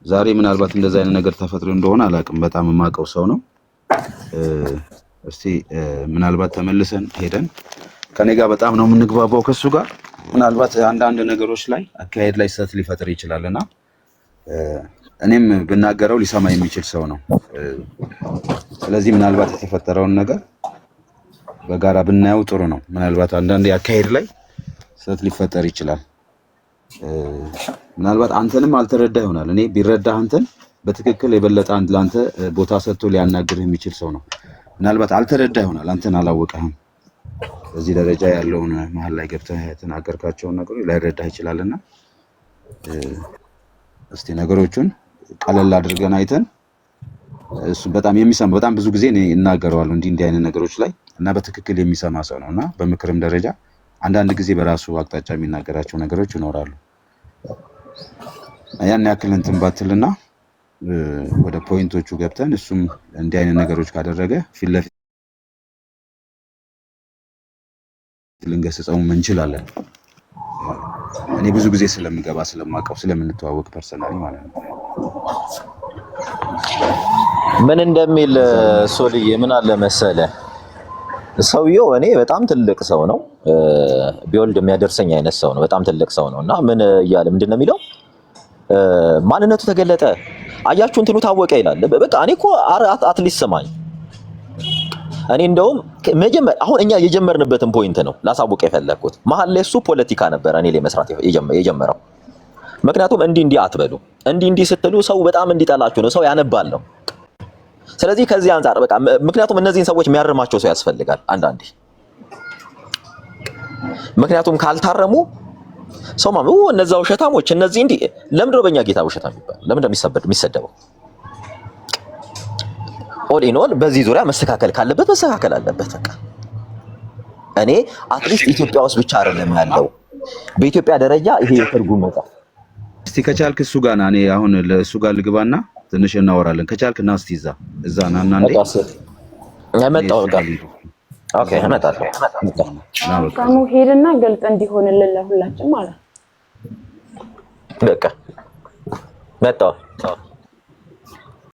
[SPEAKER 8] ዛሬ እንደዛ አይነት ነገር ተፈጥሮ እንደሆነ አላውቅም። በጣም የማውቀው ሰው ነው። እስቲ ምናልባት ተመልሰን ሄደን ከኔ ጋር በጣም ነው የምንግባባው ከሱ ጋር። ምናልባት አንዳንድ ነገሮች ላይ አካሄድ ላይ ስህተት ሊፈጥር ይችላልና እኔም ብናገረው ሊሰማ የሚችል ሰው ነው። ስለዚህ ምናልባት የተፈጠረውን ነገር በጋራ ብናየው ጥሩ ነው። ምናልባት አንዳንድ አካሄድ ላይ ስህተት ሊፈጠር ይችላል። ምናልባት አንተንም አልተረዳ ይሆናል። እኔ ቢረዳህ አንተን በትክክል የበለጠ ለአንተ ቦታ ሰጥቶ ሊያናግርህ የሚችል ሰው ነው። ምናልባት አልተረዳ ይሆናል። አንተን አላወቀህም። በዚህ ደረጃ ያለውን መሀል ላይ ገብተህ የተናገርካቸውን ነገሮች ላይረዳህ ይችላልና እስቲ ነገሮቹን ቀለል አድርገን አይተን እሱ በጣም የሚሰማ በጣም ብዙ ጊዜ እኔ እናገረዋለሁ እንዲህ አይነት ነገሮች ላይ እና በትክክል የሚሰማ ሰው ነውና በምክርም ደረጃ አንዳንድ ጊዜ በራሱ አቅጣጫ የሚናገራቸው ነገሮች ይኖራሉ። ያን ያክል እንትን ባትልና ወደ ፖይንቶቹ ገብተን እሱም እንዲህ አይነት ነገሮች ካደረገ ፊት ለፊት ልንገስጸው እንችላለን። እኔ ብዙ ጊዜ ስለምገባ ስለማውቀው ስለምንተዋወቅ ፐርሰናሊ ማለት ነው።
[SPEAKER 3] ምን እንደሚል ሶልዬ ምን አለ መሰለ ሰውየው እኔ በጣም ትልቅ ሰው ነው፣ ቢወልድ የሚያደርሰኝ አይነት ሰው ነው። በጣም ትልቅ ሰው ነው እና ምን እያለ ምንድን ነው የሚለው ማንነቱ ተገለጠ፣ አያችሁ እንትኑ ታወቀ ይላል። በቃ እኔ እኮ አትሊስት ሰማኝ። እኔ እንደውም አሁን እኛ የጀመርንበትን ፖይንት ነው ላሳውቅ የፈለኩት። መሀል ላይ እሱ ፖለቲካ ነበር እኔ ላይ መስራት የጀመረው። ምክንያቱም እንዲህ አትበሉ፣ እንዲህ ስትሉ ሰው በጣም እንዲጠላችሁ ነው፣ ሰው ያነባል ነው። ስለዚህ ከዚህ አንፃር በቃ ምክንያቱም እነዚህን ሰዎች የሚያርማቸው ሰው ያስፈልጋል አንዳንዴ። ምክንያቱም ካልታረሙ ሰው እነዛ ውሸታሞች እነዚህ እንዲህ ለምንድን ነው በእኛ ጌታ ውሸታም የሚባለው? ለምንድን ነው የሚሰደበው? ኦል ኢን ኦል በዚህ ዙሪያ መስተካከል ካለበት መስተካከል አለበት። በቃ እኔ አትሊስት ኢትዮጵያ ውስጥ ብቻ አይደለም ያለው በኢትዮጵያ ደረጃ ይሄ የትርጉም መጽሐፍ
[SPEAKER 8] እስቲ ከቻልክ እሱ ጋር ና፣ እኔ አሁን ለእሱ ጋር ልግባና ትንሽ እናወራለን። ከቻልክ ና እስቲ እዛ ናና እንዴ
[SPEAKER 3] እመጣለሁ። ኦኬ እመጣለሁ።
[SPEAKER 7] ሳሙ ሄድና ግልጽ እንዲሆንልን ለሁላችን ማለት
[SPEAKER 3] በቃ መጣሁ።